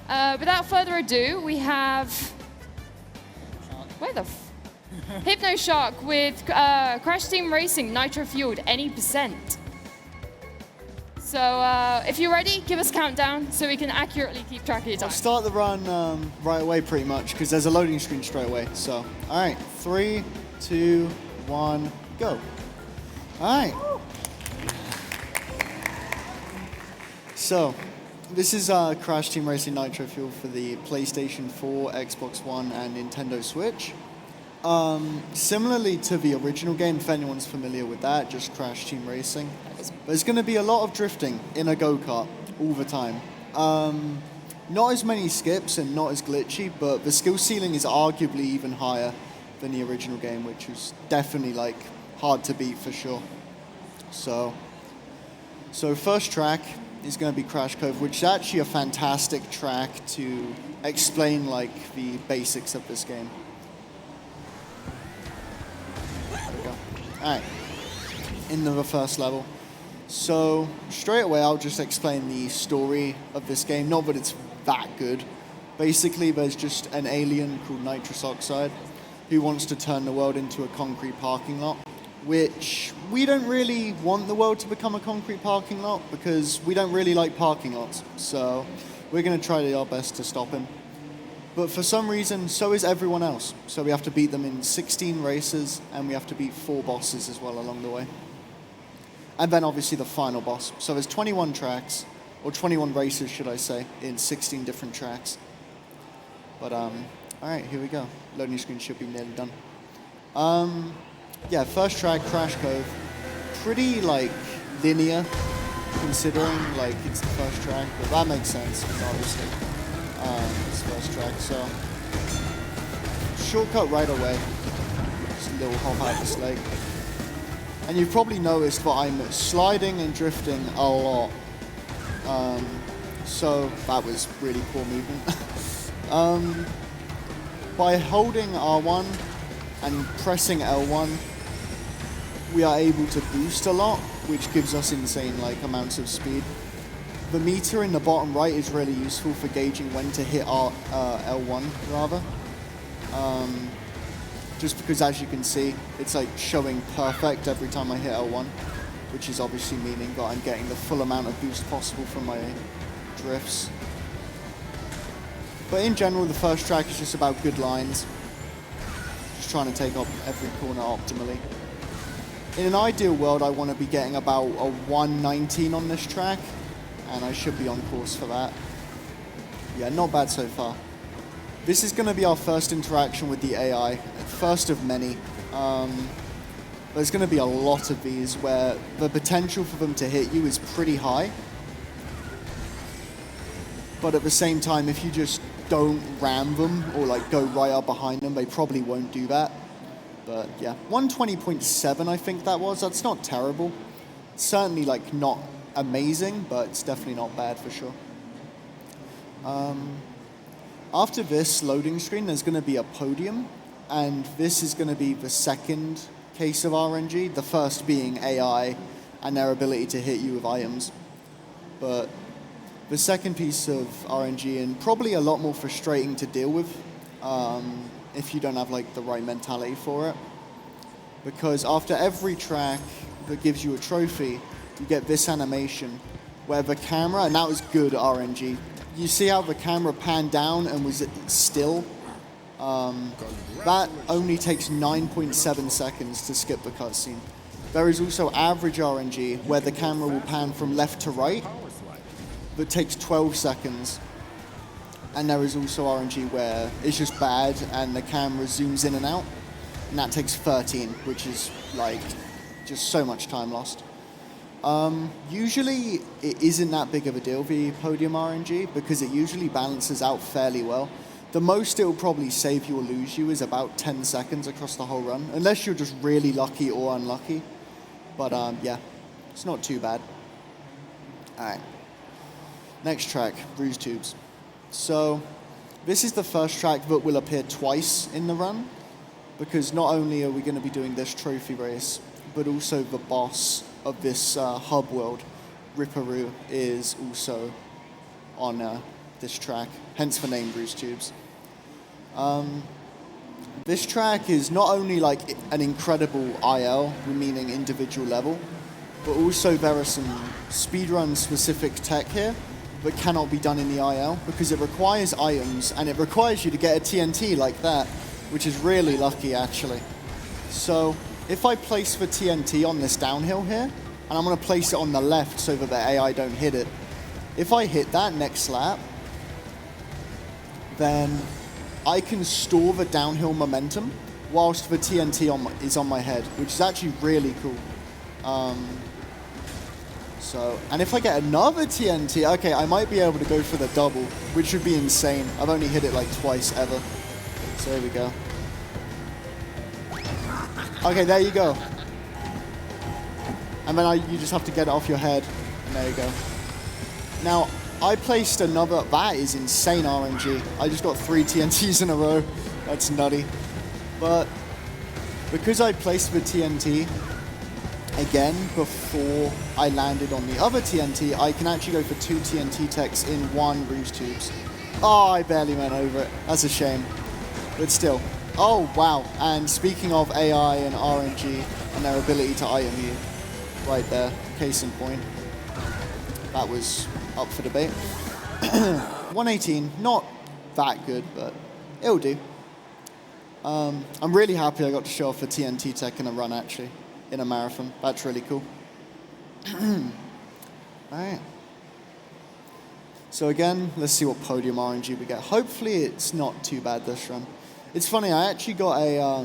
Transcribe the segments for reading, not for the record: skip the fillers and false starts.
Without further ado, we have HypnoShark with Crash Team Racing Nitro Fueled any percent. So if you're ready, give us a countdown so we can accurately keep track of your time. I'll start the run right away pretty much because there's a loading screen straight away. So, all right, 3, 2, 1, go. All right. So, this is Crash Team Racing Nitro Fuel for the PlayStation 4, Xbox One, and Nintendo Switch. Similarly to the original game, if anyone's familiar with that, just Crash Team Racing. There's going to be a lot of drifting in a go-kart all the time. Not as many skips and not as glitchy, but the skill ceiling is arguably even higher than the original game, which was definitely like hard to beat for sure. So first track is going to be Crash Cove, which is actually a fantastic track to explain like the basics of this game. There we go. All right, into the first level. So straight away, I'll just explain the story of this game. Not that it's that good. Basically, there's just an alien called nitrous oxide who wants to turn the world into a concrete parking lot, which we don't really want the world to become a concrete parking lot because we don't really like parking lots. So we're going to try our best to stop him. But for some reason, so is everyone else. So we have to beat them in 16 races, and we have to beat 4 bosses as well along the way. And then obviously the final boss. So there's 21 tracks, or 21 races, should I say, in 16 different tracks. But all right, here we go. Loading screen should be nearly done. Yeah, first track, Crash Cove. Pretty like linear, considering like it's the first track, but that makes sense because obviously it's the first track. So shortcut right away. Just a little hop out this lake. And you've probably noticed that I'm sliding and drifting a lot. So that was really poor movement. By holding R1 and pressing L1, we are able to boost a lot, which gives us insane like amounts of speed. The meter in the bottom right is really useful for gauging when to hit our L1 rather. Just because, as you can see, it's like showing perfect every time I hit L1, which is obviously meaning that I'm getting the full amount of boost possible from my drifts. But in general, the first track is just about good lines, just trying to take up every corner optimally. In an ideal world, I want to be getting about a 119 on this track, and I should be on course for that. Yeah, not bad so far. This is going to be our first interaction with the AI, first of many. There's going to be a lot of these where the potential for them to hit you is pretty high. But at the same time, if you just don't ram them or like go right up behind them, they probably won't do that. But yeah, 120.7 I think that was. That's not terrible. It's certainly like not amazing, but it's definitely not bad for sure. After this loading screen, there's going to be a podium, and this is going to be the second case of RNG, the first being AI and their ability to hit you with items. But the second piece of RNG, and probably a lot more frustrating to deal with if you don't have like the right mentality for it, because after every track that gives you a trophy, you get this animation where the camera, and that was good RNG, you see how the camera panned down and was still? That only takes 9.7 seconds to skip the cutscene. There is also average RNG where the camera will pan from left to right, that takes 12 seconds. And there is also RNG where it's just bad and the camera zooms in and out, and that takes 13, which is like just so much time lost. Usually it isn't that big of a deal, the podium RNG, because it usually balances out fairly well. The most it will probably save you or lose you is about 10 seconds across the whole run, unless you're just really lucky or unlucky. But yeah, it's not too bad. All right, next track, Ruse Tubes. So this is the first track that will appear twice in the run, because not only are we going to be doing this trophy race, but also the boss of this hub world, Ripperoo, is also on this track, hence the name Bruise Tubes. This track is not only like an incredible IL, meaning individual level, but also there are some speedrun specific tech here that cannot be done in the IL because it requires items and it requires you to get a TNT like that, which is really lucky actually. So if I place the TNT on this downhill here, and I'm going to place it on the left so that the AI don't hit it, if I hit that next lap, then I can store the downhill momentum whilst the TNT is on my head, which is actually really cool. And if I get another TNT, okay, I might be able to go for the double, which would be insane. I've only hit it like twice ever. So there we go. Okay, there you go. And then you just have to get it off your head. And there you go. Now, I placed another, that is insane RNG. I just got 3 TNTs in a row. That's nutty. But because I placed the TNT again before I landed on the other TNT, I can actually go for 2 TNT techs in 1 Ruse Tubes. Oh, I barely went over it. That's a shame. But still. Oh, wow. And speaking of AI and RNG and their ability to item you, right there, case in point. That was up for debate. 118, not that good, but it'll do. I'm really happy I got to show off the TNT tech in a run, actually, in a marathon. That's really cool. Alright. So again, let's see what podium RNG we get. Hopefully it's not too bad this run. It's funny, I actually got a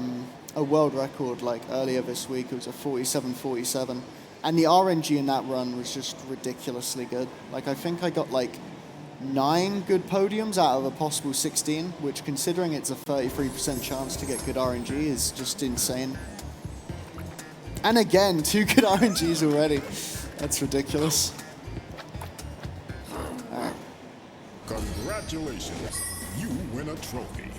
world record like earlier this week. It was a 47.47. And the RNG in that run was just ridiculously good. Like, I think I got like 9 good podiums out of a possible 16, which considering it's a 33% chance to get good RNG is just insane. And again, 2 good RNGs already. That's ridiculous. All right. Congratulations, you win a trophy.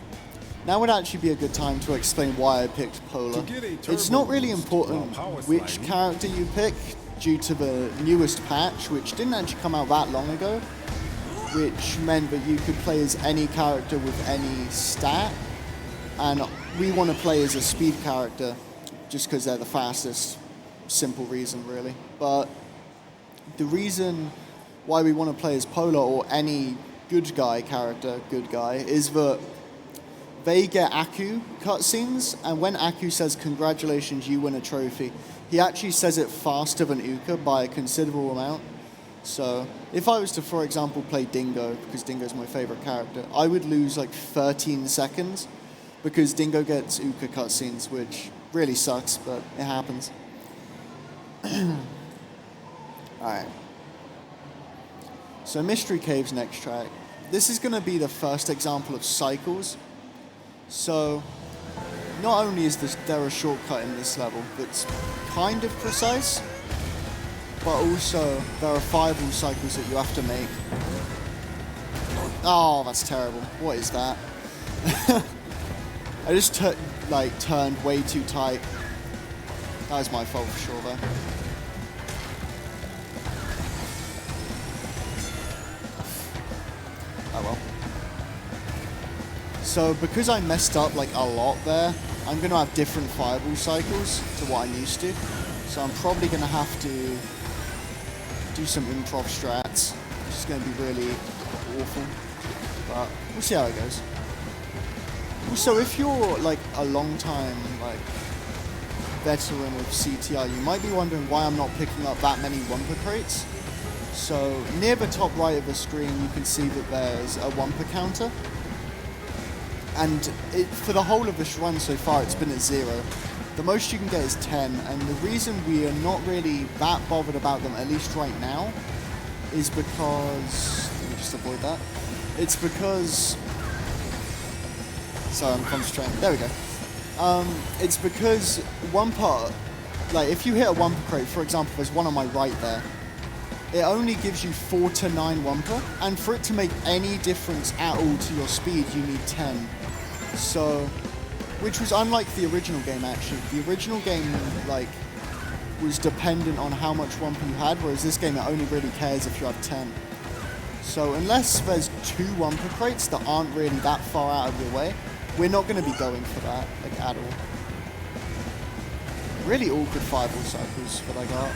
Now would actually be a good time to explain why I picked Polar. It's not really important which character you pick due to the newest patch, which didn't actually come out that long ago, which meant that you could play as any character with any stat, and we want to play as a speed character just because they're the fastest. Simple reason, really. But the reason why we want to play as Polar or any good guy character, is that they get Aku cutscenes, and when Aku says, "Congratulations, you win a trophy," he actually says it faster than Uka by a considerable amount. So if I was to, for example, play Dingo, because Dingo's my favorite character, I would lose like 13 seconds because Dingo gets Uka cutscenes, which really sucks, but it happens. Alright. So Mystery Cave's next track. This is going to be the first example of cycles. So, not only is there a shortcut in this level that's kind of precise, but also there are 5 cycles that you have to make. Oh, that's terrible. What is that? I just turned way too tight. That was my fault for sure, though. Oh well. So because I messed up like a lot there, I'm going to have different fireball cycles to what I'm used to. So I'm probably going to have to do some improv strats, which is going to be really awful. But we'll see how it goes. Also, if you're like a long time veteran of CTR, you might be wondering why I'm not picking up that many Wumpa crates. So near the top right of the screen, you can see that there's a Wumpa counter. And for the whole of this run so far, it's been at 0. The most you can get is 10, and the reason we are not really that bothered about them, at least right now, is because... Let me just avoid that. It's because... Sorry, I'm concentrating. There we go. It's because Wumpa... Like, if you hit a Wumpa crate, for example, there's one on my right there, it only gives you 4 to 9 Wumpa, and for it to make any difference at all to your speed, you need 10. So, which was unlike the original game, actually. The original game, was dependent on how much Wumpa you had, whereas this game, it only really cares if you have 10. So unless there's 2 Wumper crates that aren't really that far out of your way, we're not going to be going for that, like, at all. Really awkward fireball cycles that I got,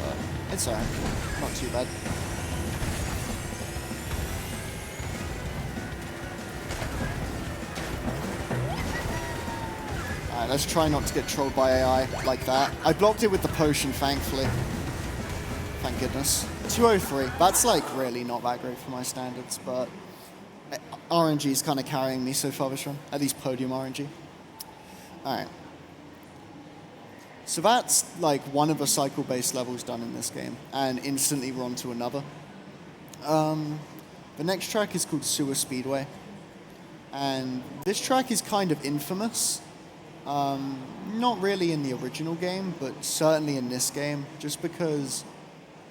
but it's alright, not too bad. Alright, let's try not to get trolled by AI like that. I blocked it with the potion, thankfully. Thank goodness. 203, that's like really not that great for my standards, but RNG is kind of carrying me so far this run, at least podium RNG. Alright. So that's like one of the cycle-based levels done in this game, and instantly we're on to another. The next track is called Sewer Speedway, and this track is kind of infamous. Not really in the original game, but certainly in this game, just because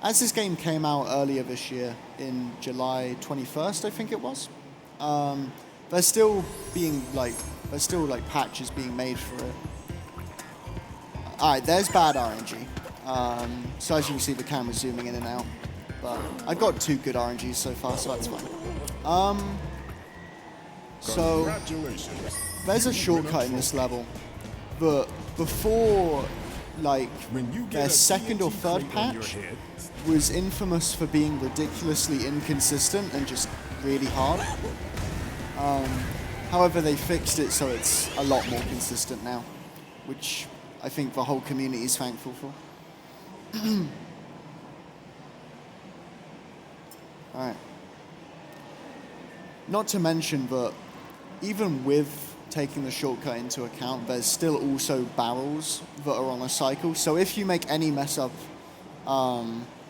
as this game came out earlier this year, in July 21st, I think it was, there's still patches being made for it. Alright, there's bad RNG. So as you can see, the camera's zooming in and out. But I've got 2 good RNGs so far, so that's fine. So there's a shortcut in this level, but before like their second or third patch was infamous for being ridiculously inconsistent and just really hard. However, they fixed it so it's a lot more consistent now, which I think the whole community is thankful for. Alright. Not to mention that even with taking the shortcut into account, there's still also barrels that are on a cycle. So if you make any mess up,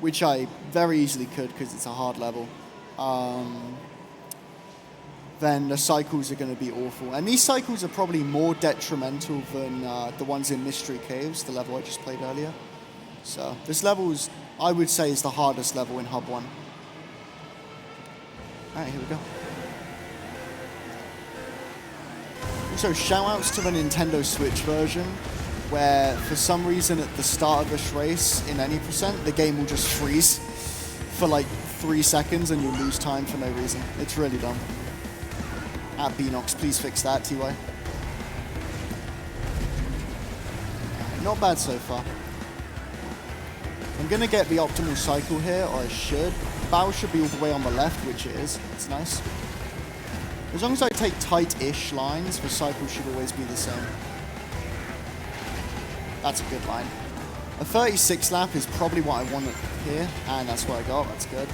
which I very easily could because it's a hard level, then the cycles are going to be awful. And these cycles are probably more detrimental than the ones in Mystery Caves, the level I just played earlier. So this level is, I would say, is the hardest level in Hub 1. Alright, here we go. Also, shout-outs to the Nintendo Switch version, where for some reason at the start of this race, in any percent, the game will just freeze for like 3 seconds and you'll lose time for no reason. It's really dumb. At Beanox, please fix that, TY. Not bad so far. I'm going to get the optimal cycle here, or I should. The barrel should be all the way on the left, which it is. It's nice. As long as I take tight-ish lines, the cycle should always be the same. That's a good line. A 36 lap is probably what I want here, and that's what I got. That's good.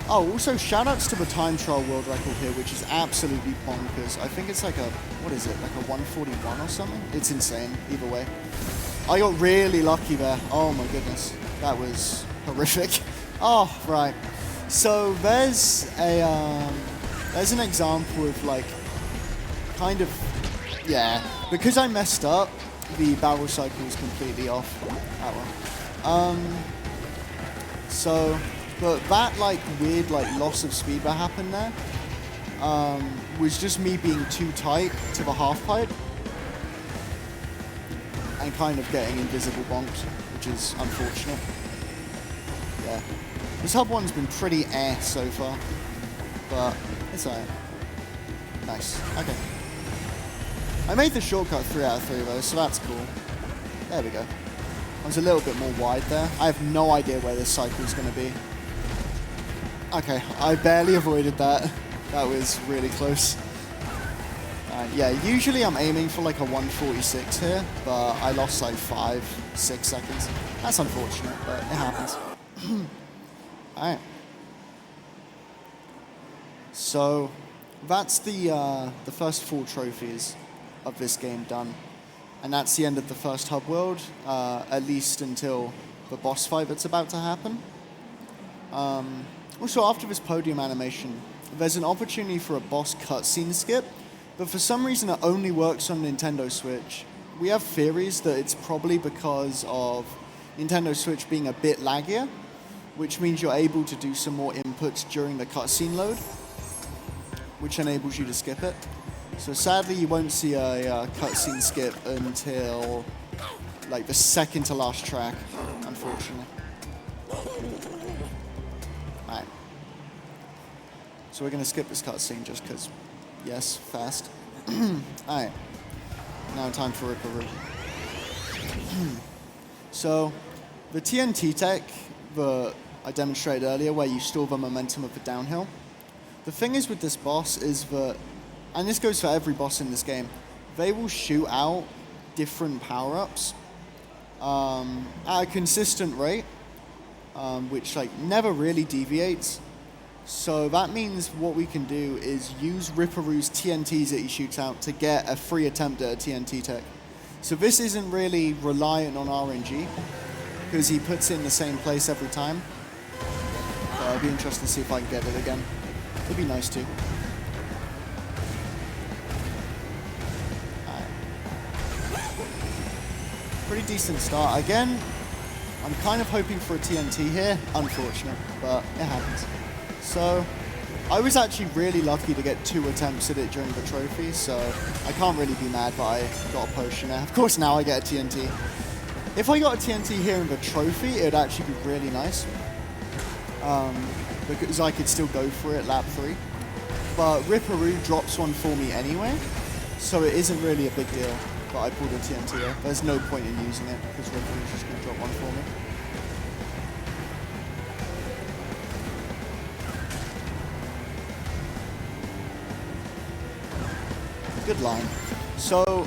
Oh, also shoutouts to the time trial world record here, which is absolutely bonkers. I think it's like a, what is it, like a 141 or something? It's insane, either way. I got really lucky there. Oh my goodness, that was horrific. Oh, right. So there's an example of like, kind of, yeah, because I messed up, the barrel cycle is completely off. That one. But that like weird like loss of speed that happened there was just me being too tight to the half pipe and kind of getting invisible bonked, which is unfortunate. Yeah. This Hub 1's been pretty so far, but it's alright. Nice. Okay. I made the shortcut 3 out of 3 though, so that's cool. There we go. I was a little bit more wide there. I have no idea where this cycle's going to be. Okay, I barely avoided that. That was really close. Yeah, usually I'm aiming for like a 146 here, but I lost like 5-6 seconds. That's unfortunate, but it happens. Alright. So, that's the first 4 trophies of this game done. And that's the end of the first hub world, at least until the boss fight that's about to happen. Also, after this podium animation, there's an opportunity for a boss cutscene skip, but for some reason it only works on Nintendo Switch. We have theories that it's probably because of Nintendo Switch being a bit laggier, which means you're able to do some more inputs during the cutscene load, which enables you to skip it. So sadly, you won't see a cutscene skip until like the second to last track, unfortunately. So we're going to skip this cutscene just because, yes, fast. Alright, now time for Ripperoo. So, the TNT tech that I demonstrated earlier, where you store the momentum of the downhill, the thing is with this boss is that, and this goes for every boss in this game, they will shoot out different power-ups at a consistent rate, which like never really deviates. So that means what we can do is use Ripperoo's TNTs that he shoots out to get a free attempt at a TNT tech. So this isn't really reliant on RNG, because he puts it in the same place every time. So it'll be interesting to see if I can get it again. It'd be nice too. Alright. Pretty decent start. Again, I'm kind of hoping for a TNT here. Unfortunate, but it happens. So, I was actually really lucky to get 2 attempts at it during the trophy, so I can't really be mad that I got a potion there. Of course, now I get a TNT. If I got a TNT here in the trophy, it would actually be really nice. Because I could still go for it lap 3. But Ripperoo drops one for me anyway, so it isn't really a big deal that I pulled a TNT here. There's no point in using it, because Ripperoo's just going to drop one for me. Good line. So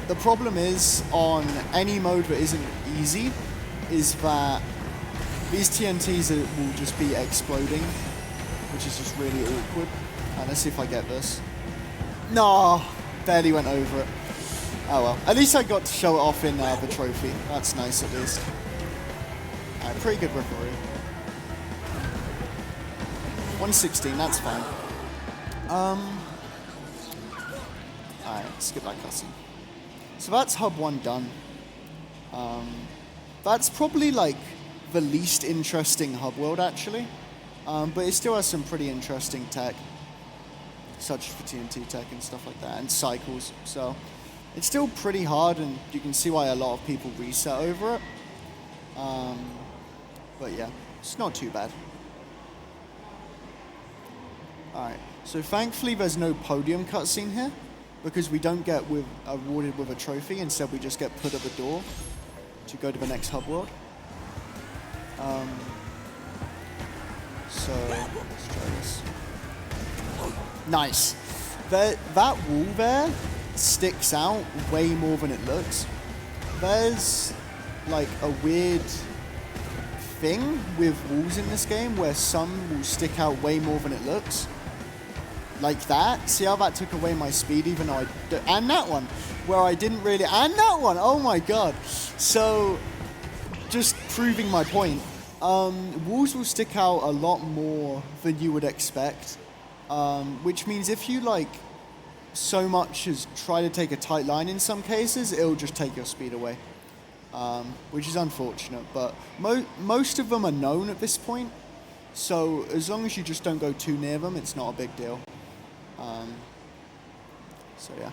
the problem is on any mode that isn't easy is that these TNTs will just be exploding, which is just really awkward. Let's see if I get this. No, barely went over it. Oh well, at least I got to show it off in the trophy. That's nice at least. Alright, pretty good Ripperoo. 116, that's fine. Alright, skip that cutscene. So that's Hub 1 done. That's probably like the least interesting hub world actually. But it still has some pretty interesting tech, such as the TNT tech and stuff like that, and cycles. So it's still pretty hard, and you can see why a lot of people reset over it. But yeah, it's not too bad. Alright, so thankfully there's no podium cutscene here, because we don't get awarded with a trophy. Instead, we just get put at the door to go to the next hub world. So let's try this. Nice. That wall there sticks out way more than it looks. There's like a weird thing with walls in this game where some will stick out way more than it looks. Like that. See how that took away my speed, even though and that one, where I didn't really, and that one, oh my god. So, just proving my point, walls will stick out a lot more than you would expect, which means if you like so much as try to take a tight line in some cases, it'll just take your speed away, which is unfortunate, but most of them are known at this point, so as long as you just don't go too near them, it's not a big deal. So yeah.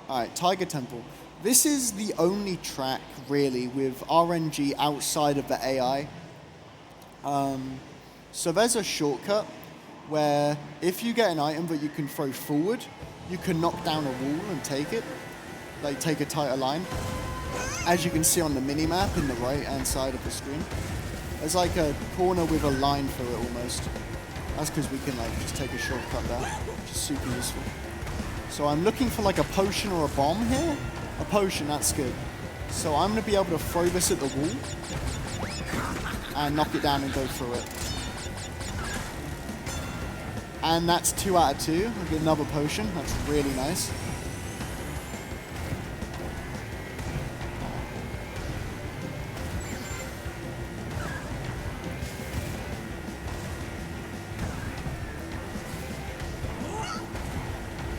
Alright, Tiger Temple. This is the only track, really, with RNG outside of the AI. So there's a shortcut where if you get an item that you can throw forward, you can knock down a wall and take it. Like, take a tighter line. As you can see on the mini-map in the right-hand side of the screen. There's like a corner with a line through it almost. That's because we can like just take a shortcut there, which is super useful. So I'm looking for like a potion or a bomb here. A potion, that's good. So I'm going to be able to throw this at the wall and knock it down and go through it. And that's 2 out of 2. I'll get another potion. That's really nice.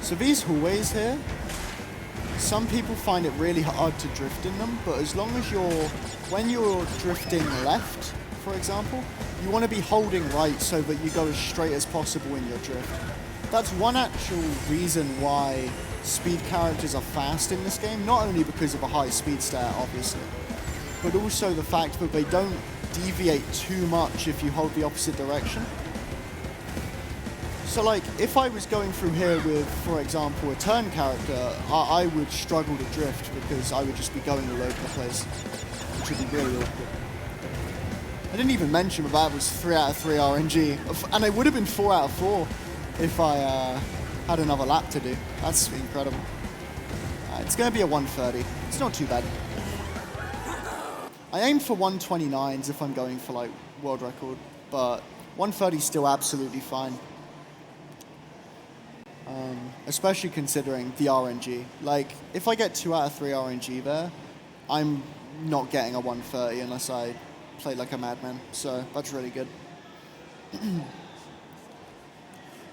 So these hallways here, some people find it really hard to drift in them, but as long as when you're drifting left, for example, you want to be holding right so that you go as straight as possible in your drift. That's one actual reason why speed characters are fast in this game, not only because of a high speed stat, obviously, but also the fact that they don't deviate too much if you hold the opposite direction. So like, if I was going through here with, for example, a turn character, I would struggle to drift because I would just be going all over the place, which would be really awkward. I didn't even mention that was 3 out of 3 RNG, and it would have been 4 out of 4 if I had another lap to do. That's incredible. It's going to be a 130. It's not too bad. I aim for 129s if I'm going for like world record, but 130 is still absolutely fine. Especially considering the RNG. Like, if I get 2 out of 3 RNG there, I'm not getting a 130 unless I play like a madman. So that's really good.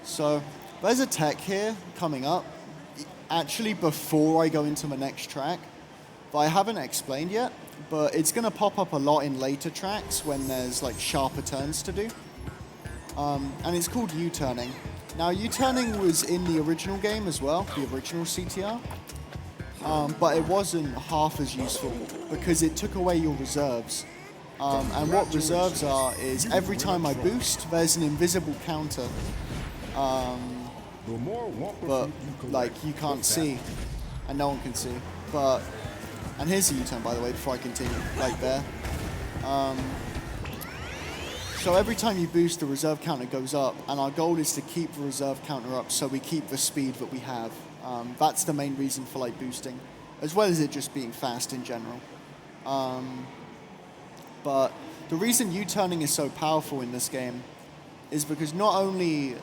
So there's a tech here coming up, actually before I go into the next track, that I haven't explained yet, but it's going to pop up a lot in later tracks when there's like sharper turns to do. And it's called U-turning. Now, U-turning was in the original game as well, the original CTR, but it wasn't half as useful because it took away your reserves. And what reserves are is every time I boost, there's an invisible counter, but like you can't see, and no one can see. But and here's the U-turn, by the way, before I continue, right there. So every time you boost, the reserve counter goes up, and our goal is to keep the reserve counter up so we keep the speed that we have. That's the main reason for like boosting, as well as it just being fast in general. But the reason U-turning is so powerful in this game is because not only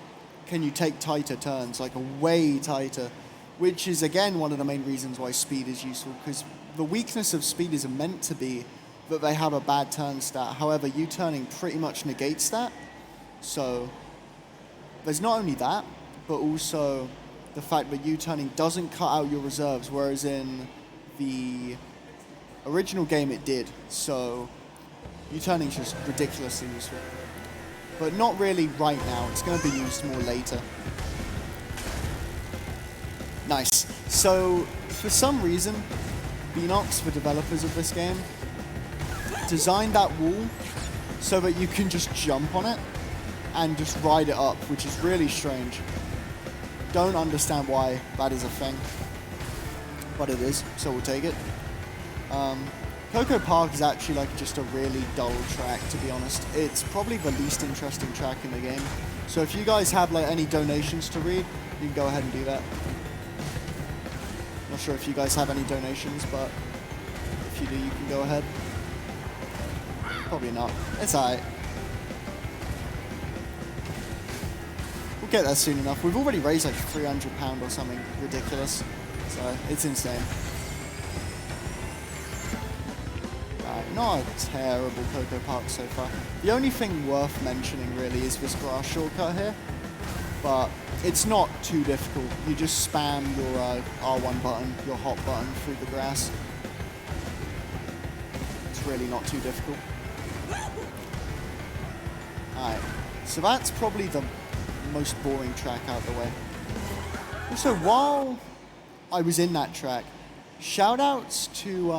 can you take tighter turns, like way tighter, which is again one of the main reasons why speed is useful, because the weakness of speed is meant to be that they have a bad turn stat. However, U-turning pretty much negates that. So there's not only that, but also the fact that U-turning doesn't cut out your reserves, whereas in the original game it did. So U-turning is just ridiculously useful. But not really right now. It's going to be used more later. Nice. So for some reason, Beanox, the developers of this game, designed that wall so that you can just jump on it and just ride it up, which is really strange. Don't understand why that is a thing, but it is, so we'll take it. Coco Park is actually like just a really dull track, to be honest. It's probably the least interesting track in the game. So if you guys have like any donations to read, you can go ahead and do that. Not sure if you guys have any donations, but if you do, you can go ahead. Probably not. It's alright. We'll get there soon enough. We've already raised like £300 or something ridiculous. So it's insane. Not a terrible Coco Park so far. The only thing worth mentioning really is this grass shortcut here. But it's not too difficult. You just spam your R1 button, your hop button through the grass. It's really not too difficult. Alright, so that's probably the most boring track out of the way. Also, while I was in that track, shoutouts to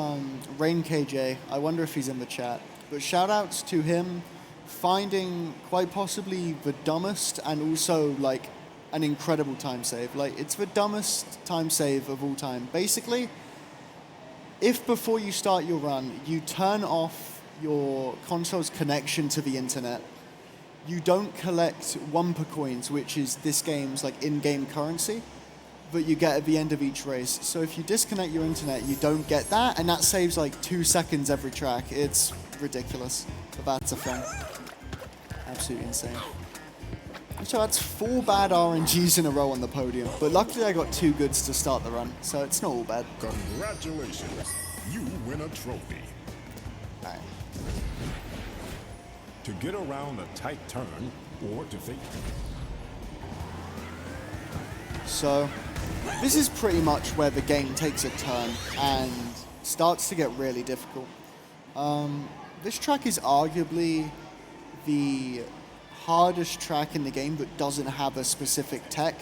Rain KJ. I wonder if he's in the chat. But shoutouts to him finding quite possibly the dumbest and also like an incredible time save. Like, it's the dumbest time save of all time. Basically, if before you start your run, you turn off your console's connection to the internet, you don't collect Wumpa coins, which is this game's like in-game currency that you get at the end of each race. So if you disconnect your internet, you don't get that, and that saves like 2 seconds every track. It's ridiculous, but that's a thing. Absolutely insane. So that's 4 bad RNGs in a row on the podium, but luckily I got 2 goods to start the run, so it's not all bad. Congratulations, you win a trophy. All right. To get around a tight turn or to fake. So this is pretty much where the game takes a turn and starts to get really difficult. This track is arguably the hardest track in the game that doesn't have a specific tech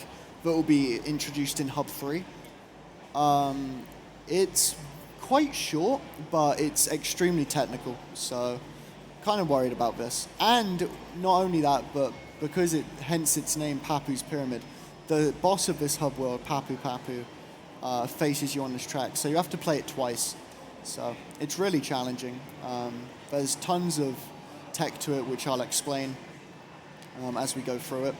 that will be introduced in Hub 3. It's quite short, but it's extremely technical, so kind of worried about this. And not only that, but because hence its name, Papu's Pyramid, the boss of this hub world, Papu, faces you on this track. So you have to play it twice. So it's really challenging. There's tons of tech to it, which I'll explain as we go through it.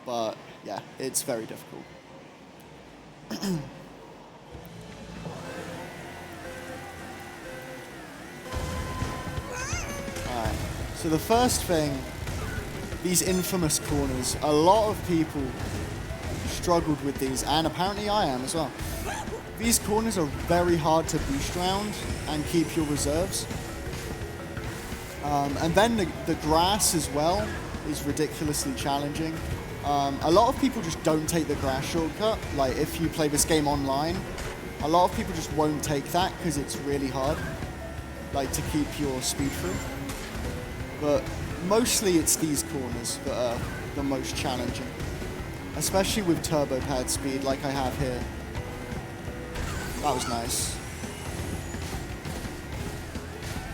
But yeah, it's very difficult. Alright, so the first thing, these infamous corners. A lot of people struggled with these, and apparently I am as well. These corners are very hard to boost around and keep your reserves. And then the grass as well is ridiculously challenging. A lot of people just don't take the grass shortcut. Like if you play this game online, a lot of people just won't take that because it's really hard, like to keep your speed through. But mostly it's these corners that are the most challenging, especially with turbo pad speed like I have here. That was nice.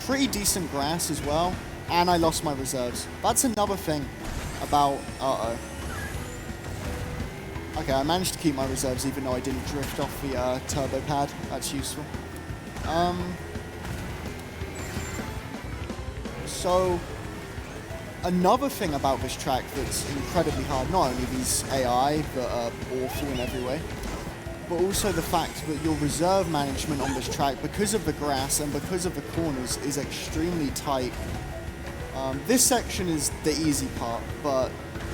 Pretty decent grass as well, and I lost my reserves. That's another thing about, Okay, I managed to keep my reserves even though I didn't drift off the turbo pad. That's useful. So, another thing about this track that's incredibly hard, not only these AI that are awful in every way, but also the fact that your reserve management on this track, because of the grass and because of the corners, is extremely tight. This section is the easy part, but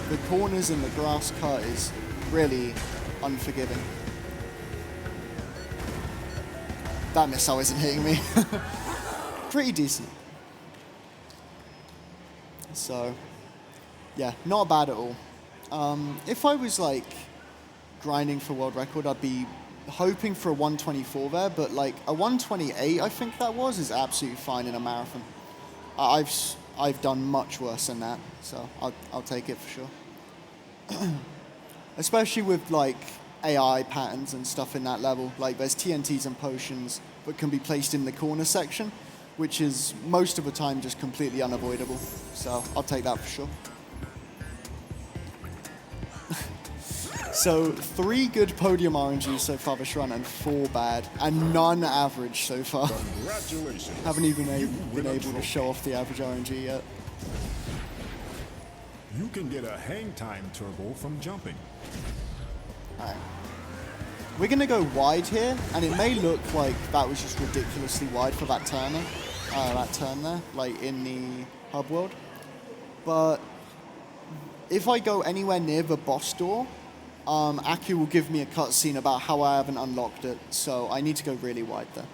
the corners and the grass cut is really unforgiving. That missile isn't hitting me. Pretty decent. So, yeah, not bad at all. If I was like grinding for world record, I'd be hoping for a 124 there, but like a 128, I think that was, is absolutely fine in a marathon. I've done much worse than that, so I'll take it for sure. Especially with like AI patterns and stuff in that level. Like there's TNTs and potions that can be placed in the corner section, which is most of the time just completely unavoidable. So I'll take that for sure. So 3 good podium RNGs so far this run and 4 bad, and none average so far. Congratulations. Haven't even been able to show off the average RNG yet. You can get a hang time turbo from jumping. Alright. We're gonna go wide here, and it may look like that was just ridiculously wide for that turn there, like in the hub world. But if I go anywhere near the boss door, Aki will give me a cutscene about how I haven't unlocked it, so I need to go really wide there.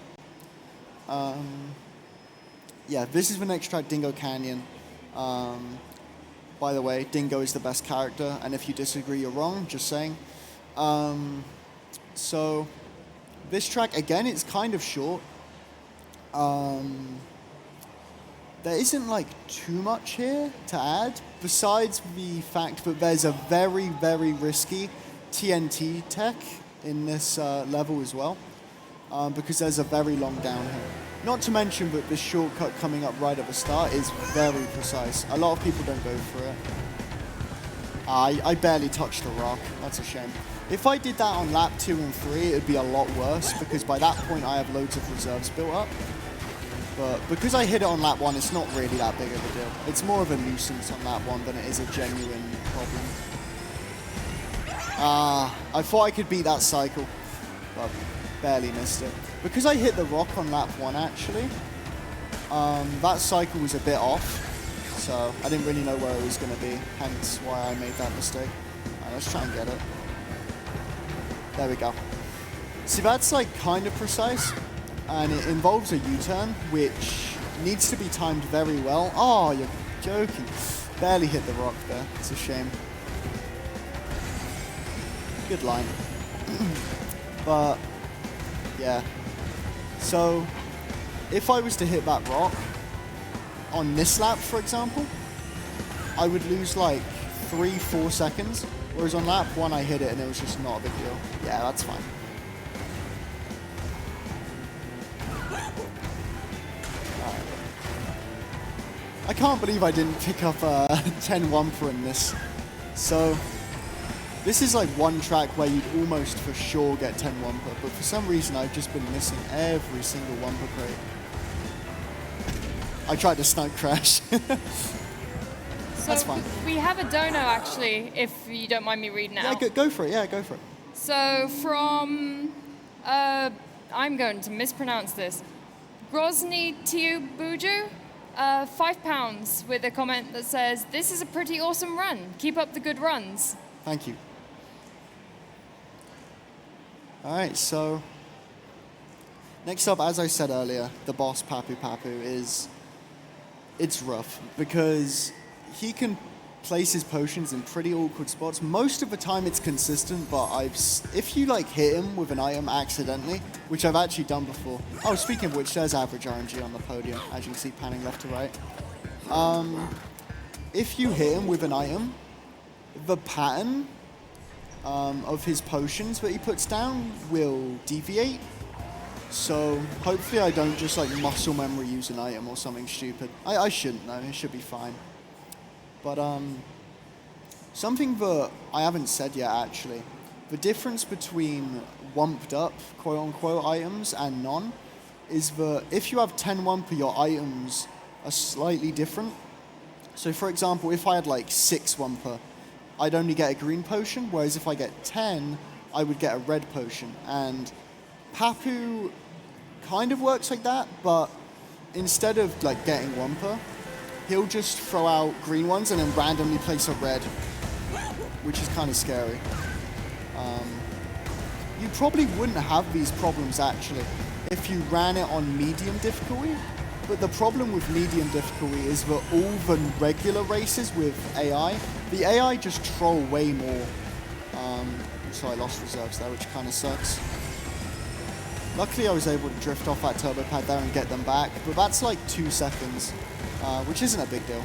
Yeah, this is the next track, Dingo Canyon. By the way, Dingo is the best character, and if you disagree, you're wrong, just saying. So, this track, again, it's kind of short. There isn't like too much here to add, besides the fact that there's a very, very risky TNT tech in this level as well, because there's a very long downhill. Not to mention that this shortcut coming up right at the start is very precise. A lot of people don't go for it. I barely touched the rock. That's a shame. If I did that on lap 2 and 3, it'd be a lot worse, because by that point I have loads of reserves built up. But because I hit it on lap 1, it's not really that big of a deal. It's more of a nuisance on lap 1 than it is a genuine problem. I thought I could beat that cycle, but barely missed it. Because I hit the rock on lap 1, actually, that cycle was a bit off, so I didn't really know where it was going to be, hence why I made that mistake. Alright, let's try and get it. There we go. See, that's like kind of precise, and it involves a U-turn, which needs to be timed very well. Oh, you're joking. Barely hit the rock there. It's a shame. Good line. But, yeah. So, if I was to hit that rock on this lap, for example, I would lose like 3-4 seconds, whereas on lap 1 I hit it and it was just not a big deal. Yeah, that's fine. I can't believe I didn't pick up 10 Wumper in this. So this is like one track where you'd almost for sure get 10 Wumpa, but for some reason I've just been missing every single Wumpa crate. I tried to snipe Crash. That's fine. We have a dono actually, if you don't mind me reading it out. Yeah, go for it. Yeah, go for it. So from, I'm going to mispronounce this, Grozny Tiubuju, £5 with a comment that says, "This is a pretty awesome run. Keep up the good runs." Thank you. All right, so next up, as I said earlier, the boss Papu Papu it's rough because he can place his potions in pretty awkward spots. Most of the time it's consistent, but if you like hit him with an item accidentally, which I've actually done before. Oh, speaking of which, there's average RNG on the podium, as you can see panning left to right. If you hit him with an item, the pattern of his potions that he puts down will deviate. So hopefully I don't just like muscle memory use an item or something stupid. I shouldn't though, it should be fine. But something that I haven't said yet actually, the difference between wumped up quote unquote items and none is that if you have 10 Wumpa, your items are slightly different. So for example, if I had like 6 Wumpa, I'd only get a green potion, whereas if I get 10, I would get a red potion. And Papu kind of works like that, but instead of like getting Wumpa, he'll just throw out green ones and then randomly place a red, which is kind of scary. You probably wouldn't have these problems actually if you ran it on medium difficulty, but the problem with medium difficulty is that all the regular races with AI, the AI just troll way more. So I lost reserves there, which kind of sucks. Luckily I was able to drift off that turbo pad there and get them back, but that's like 2 seconds, which isn't a big deal.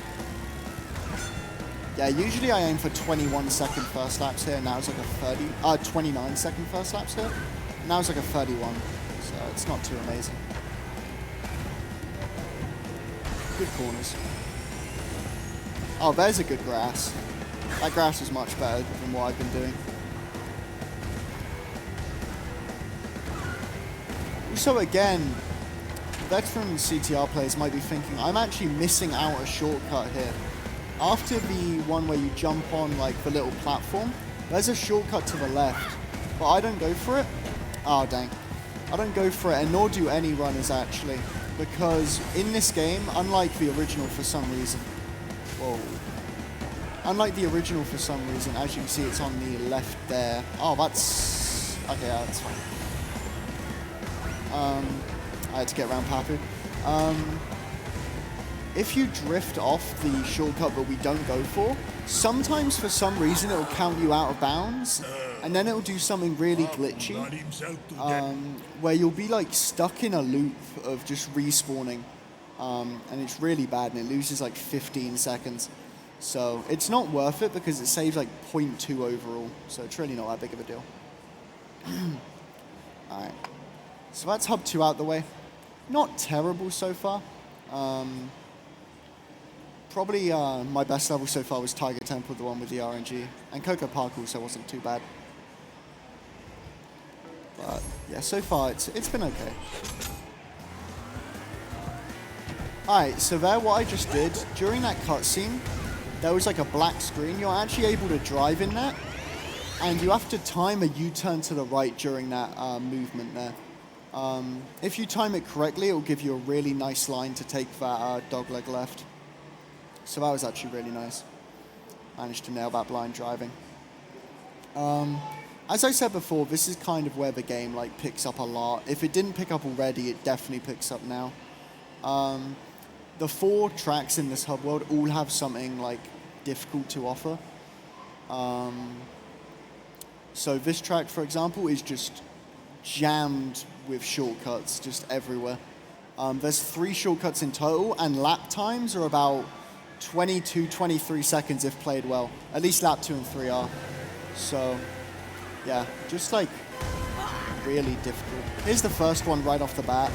Yeah, usually I aim for 21-second first laps here, now it's like a 29-second first laps here. Now it's like a 31, so it's not too amazing. Good corners. Oh, there's a good grass. That grass is much better than what I've been doing. So again, veteran CTR players might be thinking, I'm actually missing out a shortcut here. After the one where you jump on like the little platform, there's a shortcut to the left, but I don't go for it. Oh dang. I don't go for it, and nor do any runners actually, because in this game, unlike the original for some reason, unlike the original for some reason, as you can see it's on the left there. Oh, that's, okay, yeah, that's fine. I had to get around Papu. If you drift off the shortcut that we don't go for, sometimes for some reason it'll count you out of bounds, and then it'll do something really glitchy, where you'll be like stuck in a loop of just respawning, and it's really bad, and it loses like 15 seconds. So it's not worth it because it saves like 0.2 overall, so it's really not that big of a deal. Alright. So that's Hub 2 out the way. Not terrible so far. Probably my best level so far was Tiger Temple, the one with the RNG. And Coco Park also wasn't too bad. But yeah, so far it's been okay. Alright, so there what I just did, during that cutscene, there was like a black screen. You're actually able to drive in that. And you have to time a U-turn to the right during that movement there. If you time it correctly, it will give you a really nice line to take that dogleg left. So that was actually really nice. Managed to nail that blind driving. As I said before, this is kind of where the game like picks up a lot. If it didn't pick up already, it definitely picks up now. The 4 tracks in this hub world all have something like difficult to offer. So this track, for example, is just jammed with shortcuts just everywhere. There's 3 shortcuts in total, and lap times are about 22, 23 seconds if played well. At least lap 2 and 3 are. So, yeah, just like really difficult. Here's the first one right off the bat.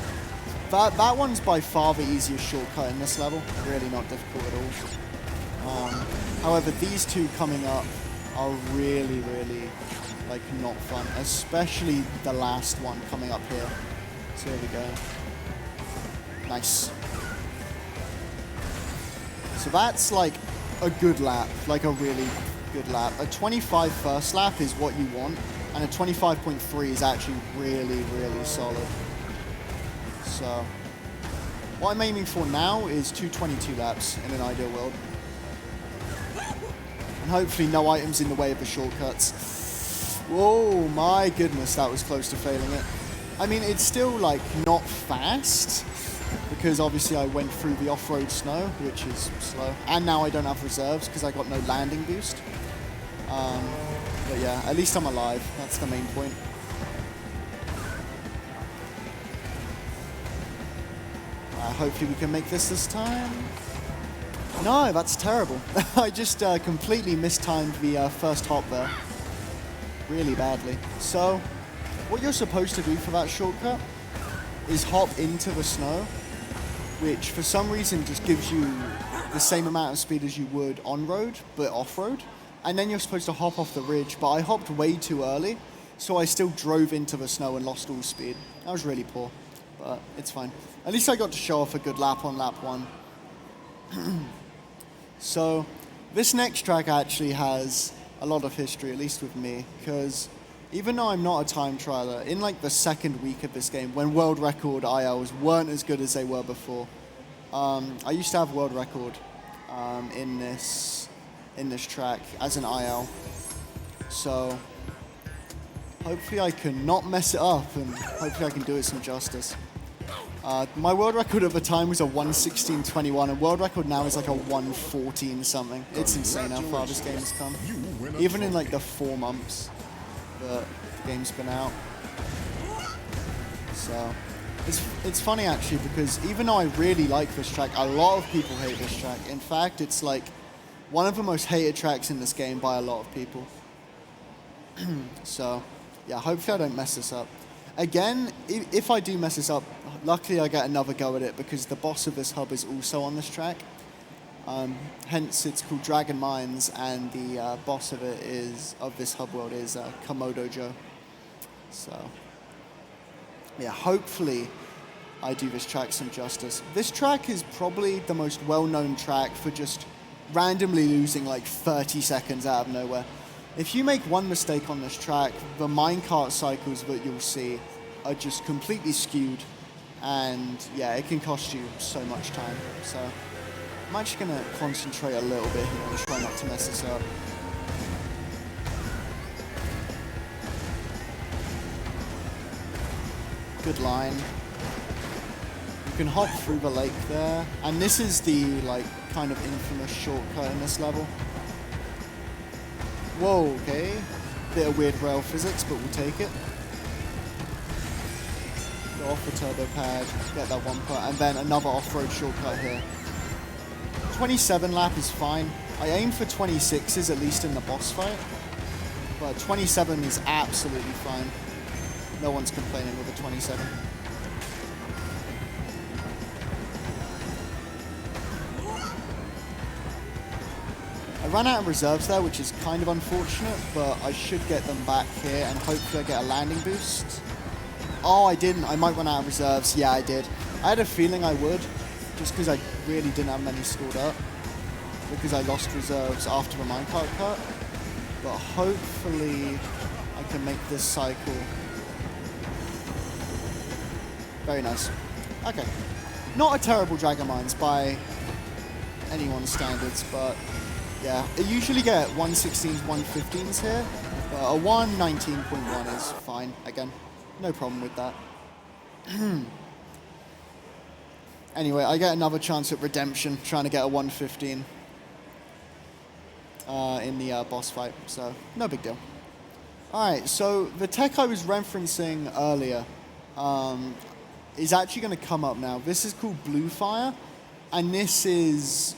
That one's by far the easiest shortcut in this level. Really not difficult at all. However, these two coming up are really, really like not fun, especially the last one coming up here. So here we go. Nice. So that's like a good lap, like a really good lap. A 25 first lap is what you want, and a 25.3 is actually really, really solid. So what I'm aiming for now is 222 laps in an ideal world. And hopefully no items in the way of the shortcuts. Whoa, my goodness, that was close to failing it. I mean, it's still like not fast, because obviously I went through the off-road snow, which is slow. And now I don't have reserves because I got no landing boost. But yeah, at least I'm alive. That's the main point. Hopefully we can make this time. No, that's terrible. I just completely mistimed the first hop there. Really badly. So, what you're supposed to do for that shortcut is hop into the snow, which for some reason just gives you the same amount of speed as you would on-road, but off-road. And then you're supposed to hop off the ridge, but I hopped way too early, so I still drove into the snow and lost all speed. That was really poor, but it's fine. At least I got to show off a good lap on lap 1. So this next track actually has a lot of history, at least with me, because even though I'm not a time trialer, in like the second week of this game, when world record ILs weren't as good as they were before, I used to have world record in this track as an IL. So hopefully I can not mess it up, and hopefully I can do it some justice. My world record at the time was a 1:16.21, and world record now is like a 1:14 something. It's insane how far this game's come. Even in like the 4 months that the game's been out. So it's funny actually, because even though I really like this track, a lot of people hate this track. In fact, it's like one of the most hated tracks in this game by a lot of people. So yeah, hopefully I don't mess this up. Again, if I do mess this up, luckily I get another go at it, because the boss of this hub is also on this track. Hence it's called Dragon Mines, and the boss of it of this hub world is Komodo Joe. So yeah, hopefully I do this track some justice. This track is probably the most well-known track for just randomly losing like 30 seconds out of nowhere. If you make one mistake on this track, the minecart cycles that you'll see are just completely skewed, and yeah, it can cost you so much time. So I'm actually going to concentrate a little bit here and try not to mess this up. Good line. You can hop through the lake there, and this is the like kind of infamous shortcut in this level. Whoa, okay. Bit of weird rail physics, but we'll take it. Go off the turbo pad, get that one put, and then another off-road shortcut here. 27 lap is fine. I aim for 26s at least in the boss fight, but 27 is absolutely fine. No one's complaining with a 27. I ran out of reserves there, which is kind of unfortunate, but I should get them back here, and hopefully I get a landing boost. Oh, I didn't. I might run out of reserves. Yeah, I did. I had a feeling I would, just because I really didn't have many stored up, because I lost reserves after the minecart cut. But hopefully I can make this cycle. Very nice. Okay. Not a terrible Dragon Mines by anyone's standards, but yeah, I usually get 116s, 115s here, but a 119.1 is fine. Again, no problem with that. Anyway, I get another chance at redemption, trying to get a 115 in the boss fight, so no big deal. All right, so the tech I was referencing earlier is actually going to come up now. This is called Blue Fire, and this is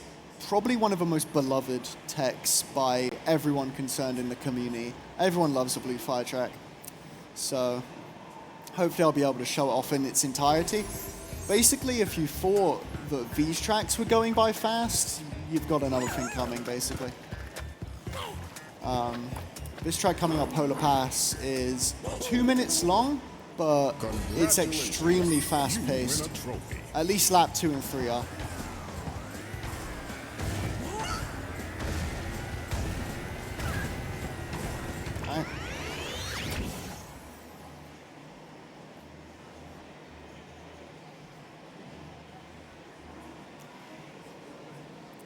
probably one of the most beloved techs by everyone concerned in the community. Everyone loves a Blue Fire track. So hopefully I'll be able to show it off in its entirety. Basically, if you thought that these tracks were going by fast, you've got another thing coming, basically. This track coming up, Polar Pass, is 2 minutes long, but it's extremely fast-paced. At least lap 2 and 3 are. Alright.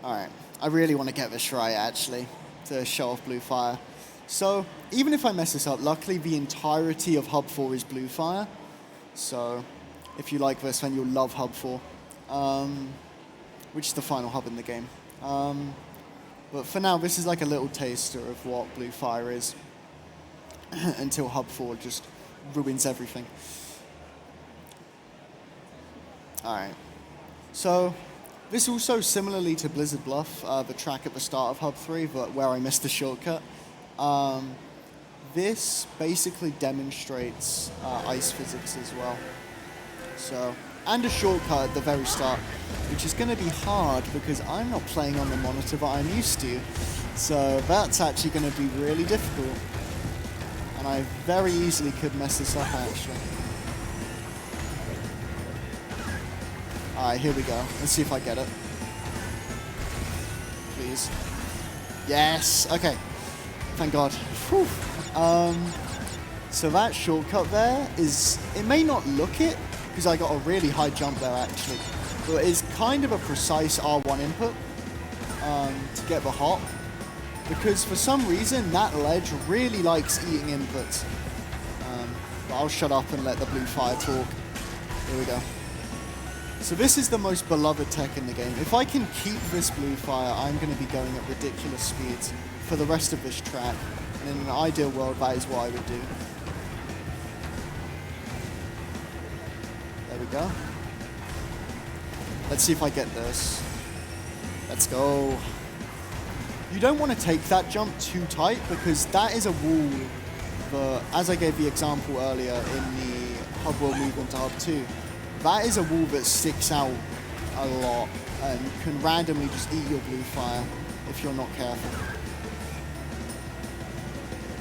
Alright, I really want to get this right, actually, to show off Blue Fire. So, even if I mess this up, luckily the entirety of Hub 4 is Blue Fire. So, if you like this, then you'll love Hub 4, which is the final hub in the game. But for now, this is like a little taster of what Blue Fire is, until Hub 4 just ruins everything. Alright, so this also, similarly to Blizzard Bluff, the track at the start of Hub 3, but where I missed the shortcut, this basically demonstrates ice physics as well. So, and a shortcut at the very start, which is going to be hard because I'm not playing on the monitor that I'm used to. So that's actually going to be really difficult. And I very easily could mess this up, actually. Alright, here we go. Let's see if I get it. Please. Yes! Okay. Thank God. Whew. So that shortcut there is, it may not look it, because I got a really high jump there actually, but it's kind of a precise R1 input to get the hop, because for some reason that ledge really likes eating inputs. But I'll shut up and let the Blue Fire talk. Here we go. So this is the most beloved tech in the game. If I can keep this Blue Fire, I'm going to be going at ridiculous speeds for the rest of this track. And in an ideal world, that is what I would do. There we go. Let's see if I get this. Let's go. You don't want to take that jump too tight because that is a wall that, as I gave the example earlier in the Hub World move into Hub 2, that is a wall that sticks out a lot and can randomly just eat your Blue Fire if you're not careful.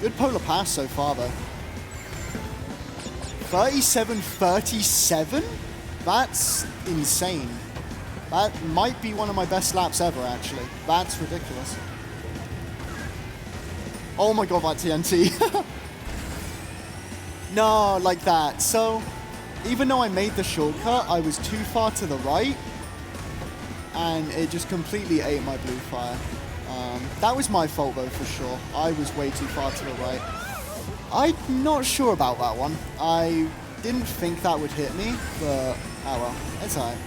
Good Polar Pass so far, though. 37.37? That's insane. That might be one of my best laps ever, actually. That's ridiculous. Oh my god, that TNT. No, like that. So, even though I made the shortcut, I was too far to the right, and it just completely ate my Blue Fire. That was my fault, though, for sure. I was way too far to the right. I'm not sure about that one. I didn't think that would hit me, but oh well, it's alright.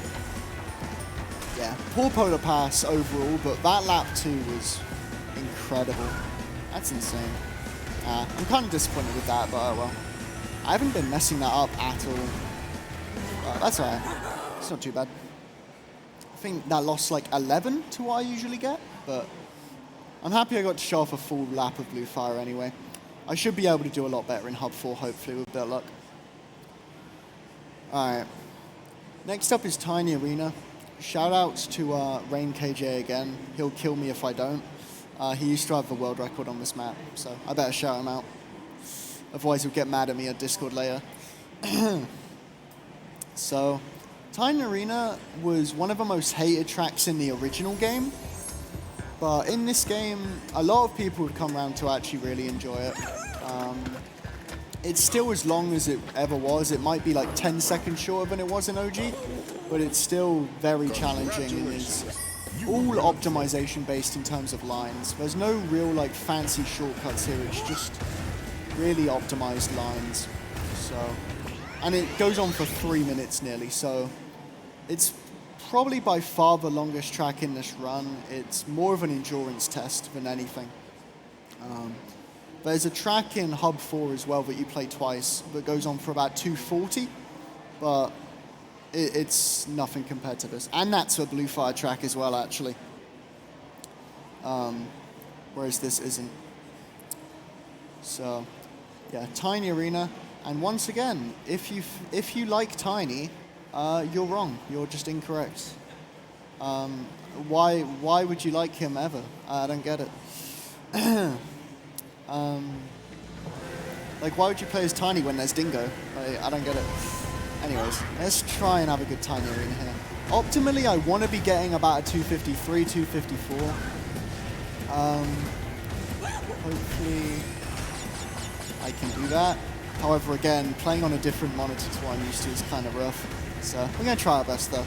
Yeah, poor Polar Pass overall, but that lap 2 was incredible. That's insane. I'm kind of disappointed with that, but oh well. I haven't been messing that up at all. That's alright. It's not too bad. I think that lost like 11 to what I usually get, but I'm happy I got to show off a full lap of Blue Fire anyway. I should be able to do a lot better in Hub 4, hopefully, with a bit of luck. Alright. Next up is Tiny Arena. Shoutouts to Rain KJ again. He'll kill me if I don't. He used to have the world record on this map, so I better shout him out. Otherwise he'll get mad at me on Discord later. So, Tiny Arena was one of the most hated tracks in the original game. But in this game, a lot of people would come around to actually really enjoy it. It's still as long as it ever was. It might be like 10 seconds shorter than it was in OG, but it's still very challenging and is all optimization based in terms of lines. There's no real like fancy shortcuts here. It's just really optimized lines. So, and it goes on for 3 minutes nearly. So, it's probably by far the longest track in this run. It's more of an endurance test than anything. There's a track in Hub 4 as well that you play twice that goes on for about 2:40, but it's nothing compared to this. And that's a Blue Fire track as well, actually. Whereas this isn't. So, yeah, Tiny Arena. And once again, if you like Tiny, you're wrong. You're just incorrect. Why would you like him ever? I don't get it. Like, why would you play as Tiny when there's Dingo? I don't get it. Anyways, let's try and have a good Tiny arena here. Optimally, I want to be getting about a 253, 254. Hopefully, I can do that. However, again, playing on a different monitor to what I'm used to is kind of rough. So we're going to try our best, though.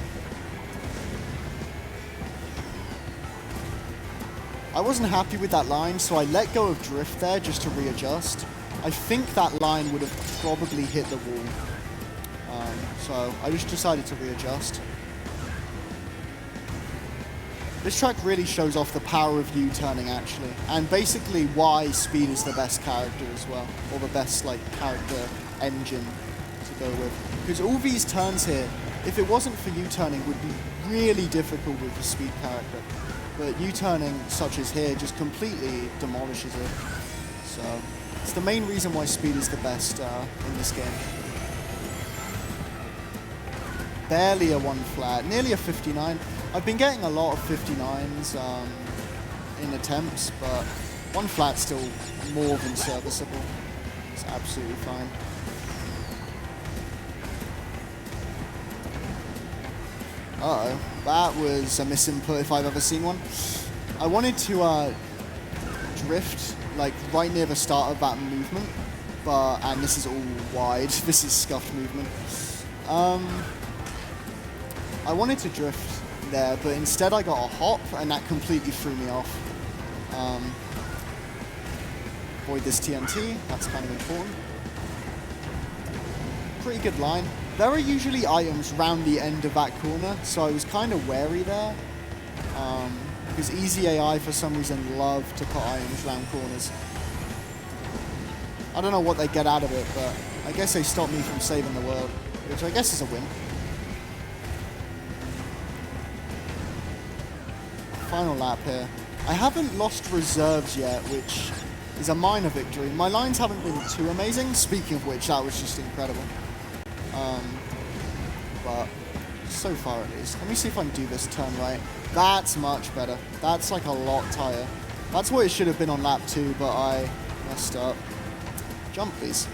I wasn't happy with that line, so I let go of drift there just to readjust. I think that line would have probably hit the wall. So I just decided to readjust. This track really shows off the power of U-turning, actually, and basically why Speed is the best character as well, or the best like character engine to go with. Because all these turns here, if it wasn't for U-turning, would be really difficult with the Speed character. But U-turning, such as here, just completely demolishes it. So it's the main reason why Speed is the best in this game. Barely a 1 flat, nearly a 59. I've been getting a lot of 59s in attempts, but 1 flat's still more than serviceable. It's absolutely fine. Uh-oh, that was a misinput if I've ever seen one. I wanted to drift like right near the start of that movement, and this is all wide. This is scuffed movement. I wanted to drift there, but instead I got a hop, and that completely threw me off. Avoid this TNT, that's kind of important. Pretty good line. There are usually items round the end of that corner, so I was kind of wary there. Because Easy AI, for some reason, love to put items round corners. I don't know what they get out of it, but I guess they stop me from saving the world, which I guess is a win. Final lap here. I haven't lost reserves yet, which is a minor victory. My lines haven't been too amazing. Speaking of which, that was just incredible. But so far at least. Let me see if I can do this turn right. That's much better. That's like a lot tighter. That's what it should have been on lap 2, but I messed up. Jump, please.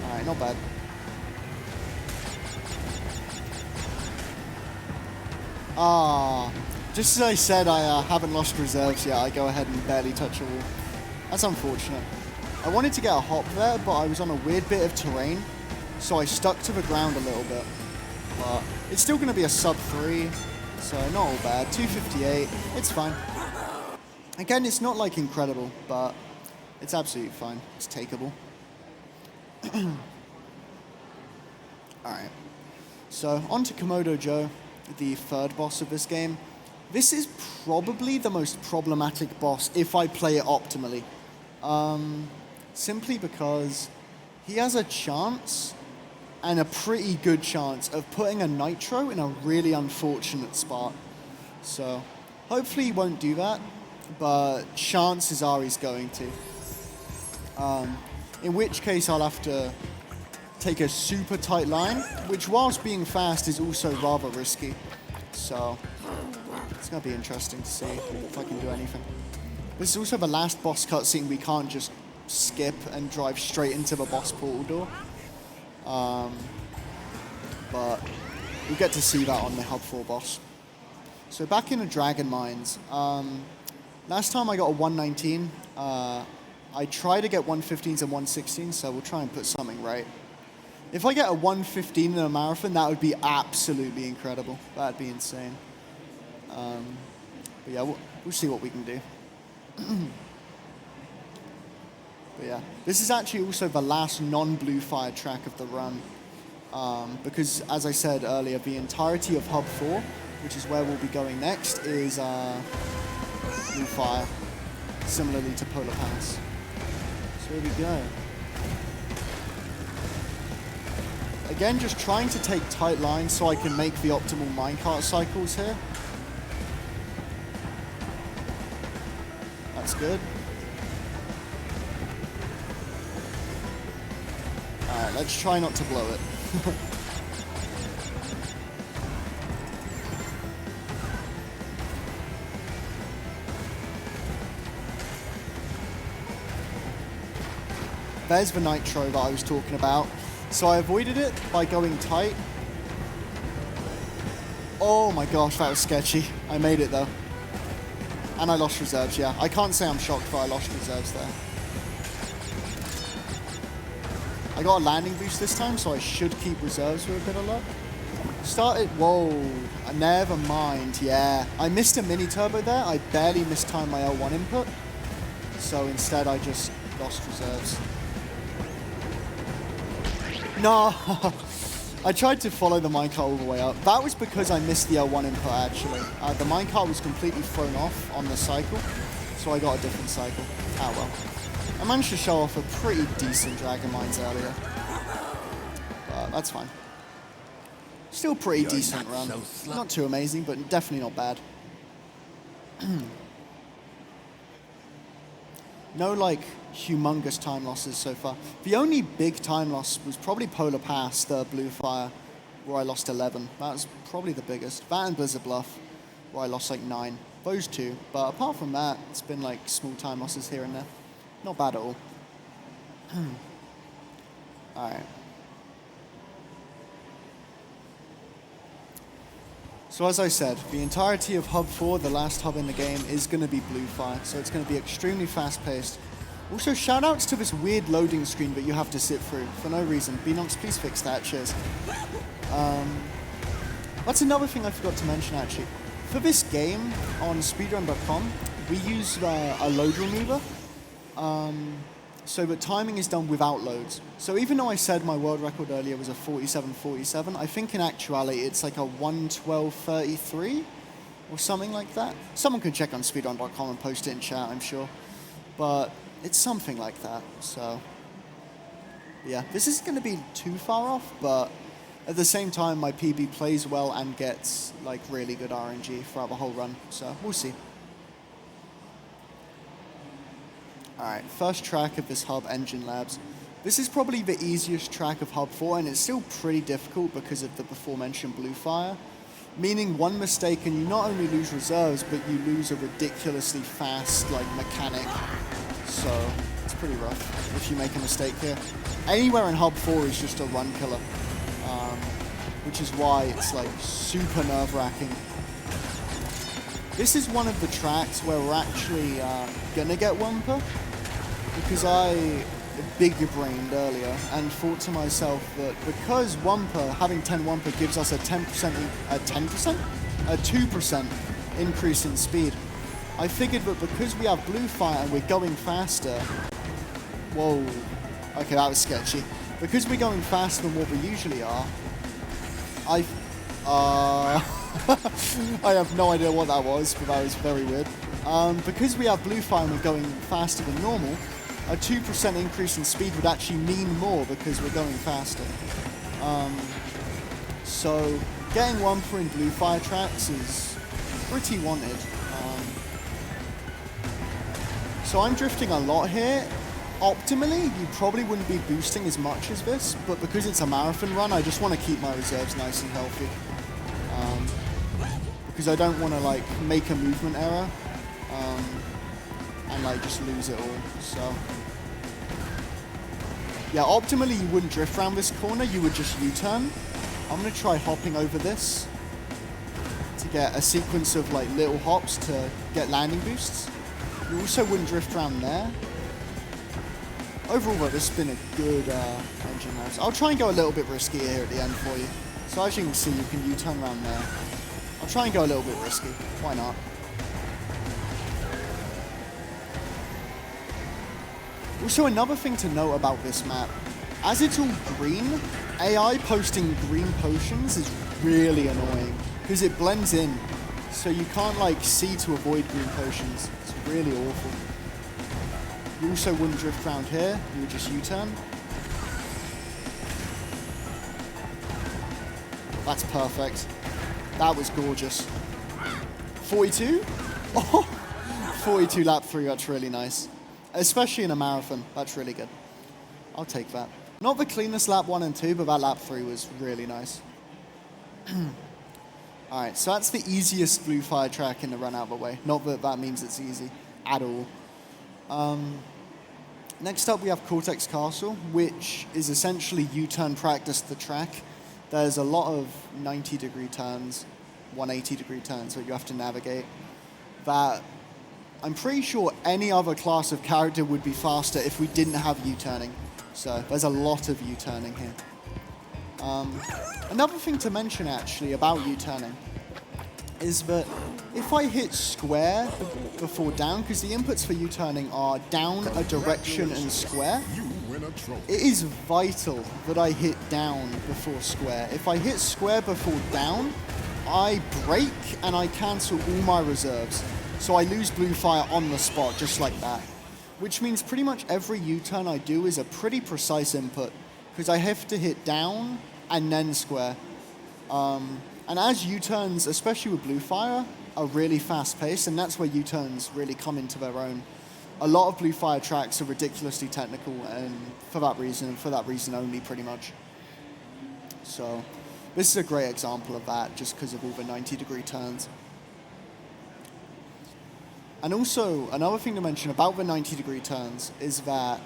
Alright, not bad. Just as I said, I haven't lost reserves yet. I go ahead and barely touch a wall. That's unfortunate. I wanted to get a hop there, but I was on a weird bit of terrain, so I stuck to the ground a little bit. But it's still going to be a sub 3, so not all bad. 258, it's fine. Again, it's not like incredible, but it's absolutely fine. It's takeable. Alright, so on to Komodo Joe, the third boss of this game. This is probably the most problematic boss if I play it optimally. Simply because he has a chance, and a pretty good chance, of putting a Nitro in a really unfortunate spot. So hopefully he won't do that, but chances are he's going to. In which case I'll have to take a super tight line, which whilst being fast is also rather risky. So it's going to be interesting to see if I can do anything. This is also the last boss cutscene we can't just skip and drive straight into the boss portal door. But we'll get to see that on the Hub 4 boss. So back in the Dragon Mines, last time I got a 119. I try to get 115s and 116s, so we'll try and put something right. If I get a 115 in a marathon, that would be absolutely incredible. That'd be insane. But yeah, we'll see what we can do. But yeah, this is actually also the last non-blue fire track of the run. Because, as I said earlier, the entirety of Hub 4, which is where we'll be going next, is blue fire, similarly to Polar Pass. So here we go. Again, just trying to take tight lines so I can make the optimal minecart cycles here. That's good. Alright, let's try not to blow it. There's the Nitro that I was talking about. So I avoided it by going tight. Oh my gosh, that was sketchy. I made it though. And I lost reserves, yeah. I can't say I'm shocked, but I lost reserves there. I got a landing boost this time, so I should keep reserves with a bit of luck. Started, whoa, never mind, yeah. I missed a mini turbo there. I barely mistimed my L1 input. So instead I just lost reserves. No, I tried to follow the minecart all the way up. That was because I missed the L1 input actually. The minecart was completely thrown off on the cycle, so I got a different cycle. Ah well. I managed to show off a pretty decent Dragon Mines earlier. But that's fine. Still pretty decent run. Not too amazing, but definitely not bad. No, like, humongous time losses so far. The only big time loss was probably Polar Pass, the Blue Fire, where I lost 11. That was probably the biggest. That and Blizzard Bluff, where I lost like 9. Those two. But apart from that, it's been like small time losses here and there. Not bad at all. Alright. So as I said, the entirety of Hub 4, the last hub in the game, is going to be Blue Fire, so it's going to be extremely fast-paced. Also, shoutouts to this weird loading screen that you have to sit through for no reason. Beanox, please fix that, cheers. That's another thing I forgot to mention, actually. For this game, on speedrun.com, we use a load remover, so that timing is done without loads. So even though I said my world record earlier was a 47.47, I think in actuality it's like a 1:12.33 or something like that. Someone can check on speedrun.com and post it in chat, I'm sure. But it's something like that, so yeah. This isn't going to be too far off, but at the same time my PB plays well and gets like really good RNG throughout the whole run, so we'll see. Alright, first track of this hub, Engine Labs. This is probably the easiest track of Hub 4, and it's still pretty difficult because of the before-mentioned Blue Fire. Meaning one mistake and you not only lose reserves, but you lose a ridiculously fast, like, mechanic. So, it's pretty rough if you make a mistake here. Anywhere in Hub 4 is just a run killer. Which is why it's, like, super nerve-wracking. This is one of the tracks where we're actually gonna get Wumper, because I big-brained earlier and thought to myself that because Wumper, having 10 Wumper gives us a 2% increase in speed, I figured that because we have Blue Fire and we're going faster, whoa, okay, that was sketchy. Because we're going faster than what we usually are, I have no idea what that was, but that was very weird. Because we have Blue Fire and we're going faster than normal, a 2% increase in speed would actually mean more because we're going faster. So getting Wumper in Blue Fire tracks is pretty wanted. So I'm drifting a lot here. Optimally, you probably wouldn't be boosting as much as this, but because it's a marathon run, I just want to keep my reserves nice and healthy. Because I don't want to like make a movement error and like just lose it all. So yeah, optimally you wouldn't drift around this corner, you would just U-turn. I'm going to try hopping over this to get a sequence of like little hops to get landing boosts. You also wouldn't drift around there. Overall though, this has been a good engine labs. I'll try and go a little bit risky here at the end for you. So as you can see, you can U-turn around there. I'll try and go a little bit risky. Why not? Also, another thing to note about this map, as it's all green, AI posting green potions is really annoying because it blends in. So you can't like see to avoid green potions. It's really awful. You also wouldn't drift around here, you would just U-turn. That's perfect. That was gorgeous. 42? Oh, 42 lap 3, that's really nice. Especially in a marathon, that's really good. I'll take that. Not the cleanest lap 1 and 2, but that lap 3 was really nice. All right, so that's the easiest blue fire track in the run out of the way. Not that that means it's easy at all. Next up, we have Cortex Castle, which is essentially U-turn practice the track. There's a lot of 90-degree turns, 180-degree turns that you have to navigate. That I'm pretty sure any other class of character would be faster if we didn't have U-turning. So there's a lot of U-turning here. Another thing to mention, actually, about U-turning is that if I hit square before down, because the inputs for U-turning are down, a direction, and square, it is vital that I hit down before square. If I hit square before down, I brake and I cancel all my reserves. So I lose blue fire on the spot, just like that. Which means pretty much every U-turn I do is a pretty precise input, because I have to hit down and then square. And as U-turns, especially with blue fire, are really fast-paced, and that's where U-turns really come into their own. A lot of blue fire tracks are ridiculously technical, and for that reason only, pretty much. So this is a great example of that, just because of all the 90-degree turns. And also, another thing to mention about the 90-degree turns is that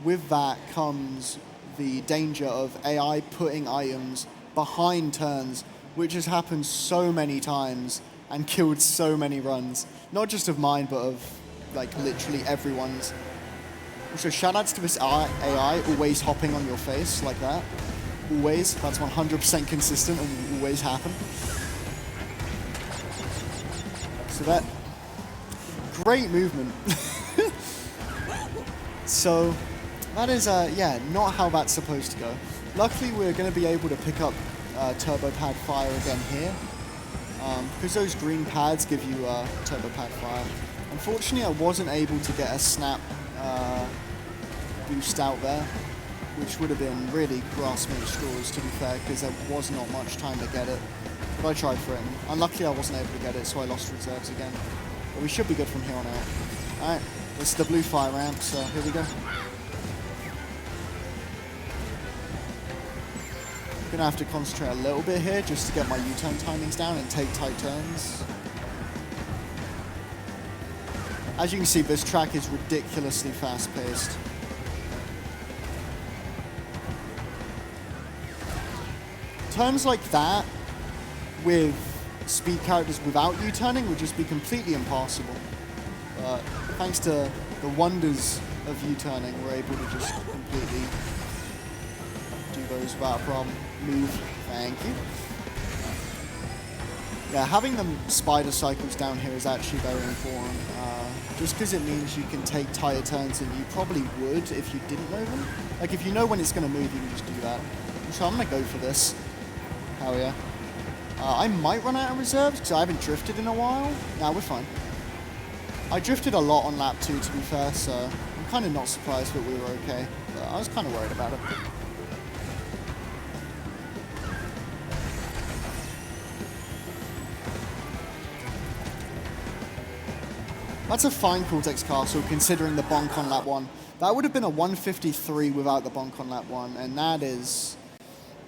with that comes the danger of AI putting items behind turns, which has happened so many times and killed so many runs. Not just of mine, but of like literally everyone's. Also, shoutouts to this AI always hopping on your face like that. Always. That's 100% consistent and will always happen. So that, great movement. So that is, yeah, not how that's supposed to go. Luckily, we're going to be able to pick up turbo pad fire again here, because those green pads give you turbo pad fire. Unfortunately, I wasn't able to get a snap boost out there, which would have been really grasping at straws, to be fair, because there was not much time to get it. But I tried for it, and unluckily I wasn't able to get it, so I lost reserves again. But we should be good from here on out. Alright, this is the blue fire ramp, so here we go. Gonna have to concentrate a little bit here just to get my U-turn timings down and take tight turns. As you can see, this track is ridiculously fast-paced. Turns like that with speed characters without U-turning would just be completely impossible. But thanks to the wonders of U-turning, we're able to just completely do those without a problem. Move, thank you. Yeah, having them spider cycles down here is actually very important, just because it means you can take tighter turns than you probably would if you didn't know them. Like, if you know when it's going to move, you can just do that. So I'm going to go for this. Hell yeah. I might run out of reserves, because I haven't drifted in a while. Nah, we're fine. I drifted a lot on lap 2, to be fair, so I'm kind of not surprised that we were okay. But I was kind of worried about it. That's a fine Cortex Castle, considering the bonk on lap 1. That would have been a 153 without the bonk on lap 1, and that is,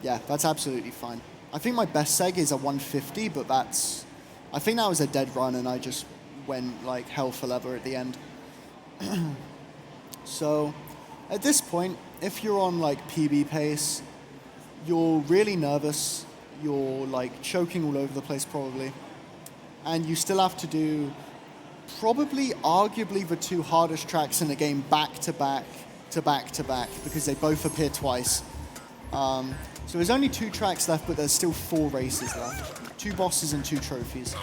yeah, that's absolutely fine. I think my best seg is a 150, but that's, I think that was a dead run, and I just went like hell for leather at the end. So, at this point, if you're on like PB pace, you're really nervous, you're like choking all over the place probably, and you still have to do probably, arguably, the two hardest tracks in the game back to back to back to back, because they both appear twice. So there's only 2 tracks left, but there's still 4 races left. 2 bosses and 2 trophies.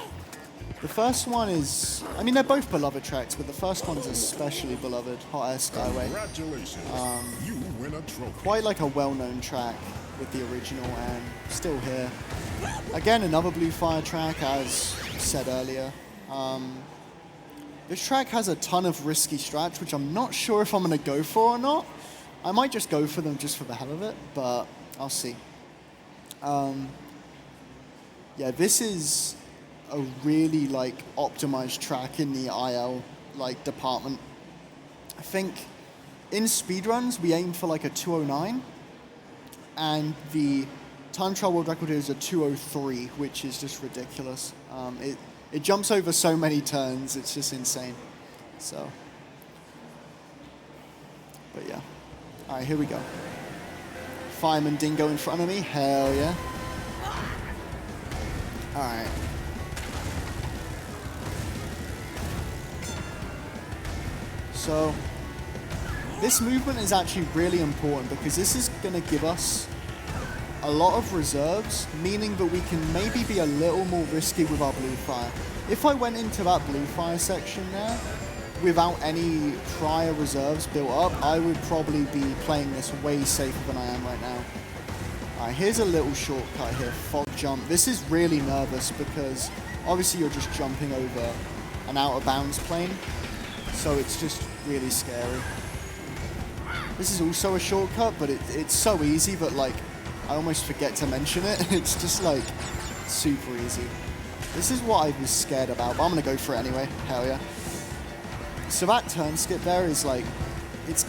The first one is, I mean, they're both beloved tracks, but the first one is especially beloved, Hot Air Skyway. Congratulations, you win a trophy. Quite like a well-known track with the original, and still here. Again, another blue fire track, as said earlier. This track has a ton of risky strats, which I'm not sure if I'm going to go for or not. I might just go for them just for the hell of it, but I'll see. Yeah, this is a really like optimized track in the IL like department. I think in speedruns we aim for like a 209, and the time trial world record is a 2:03, which is just ridiculous. It jumps over so many turns, it's just insane. So, but yeah. All right, here we go. Fireman Dingo in front of me, hell yeah. All right. So, this movement is actually really important because this is going to give us a lot of reserves, meaning that we can maybe be a little more risky with our blue fire. If I went into that blue fire section there without any prior reserves built up, I would probably be playing this way safer than I am right now. Alright, here's a little shortcut here, fog jump. This is really nervous because obviously you're just jumping over an out of bounds plane, so it's just really scary. This is also a shortcut, but it's so easy that like I almost forget to mention it. It's just like super easy. This is what I was scared about, but I'm gonna go for it anyway. Hell yeah. So that turn skip there is like, it's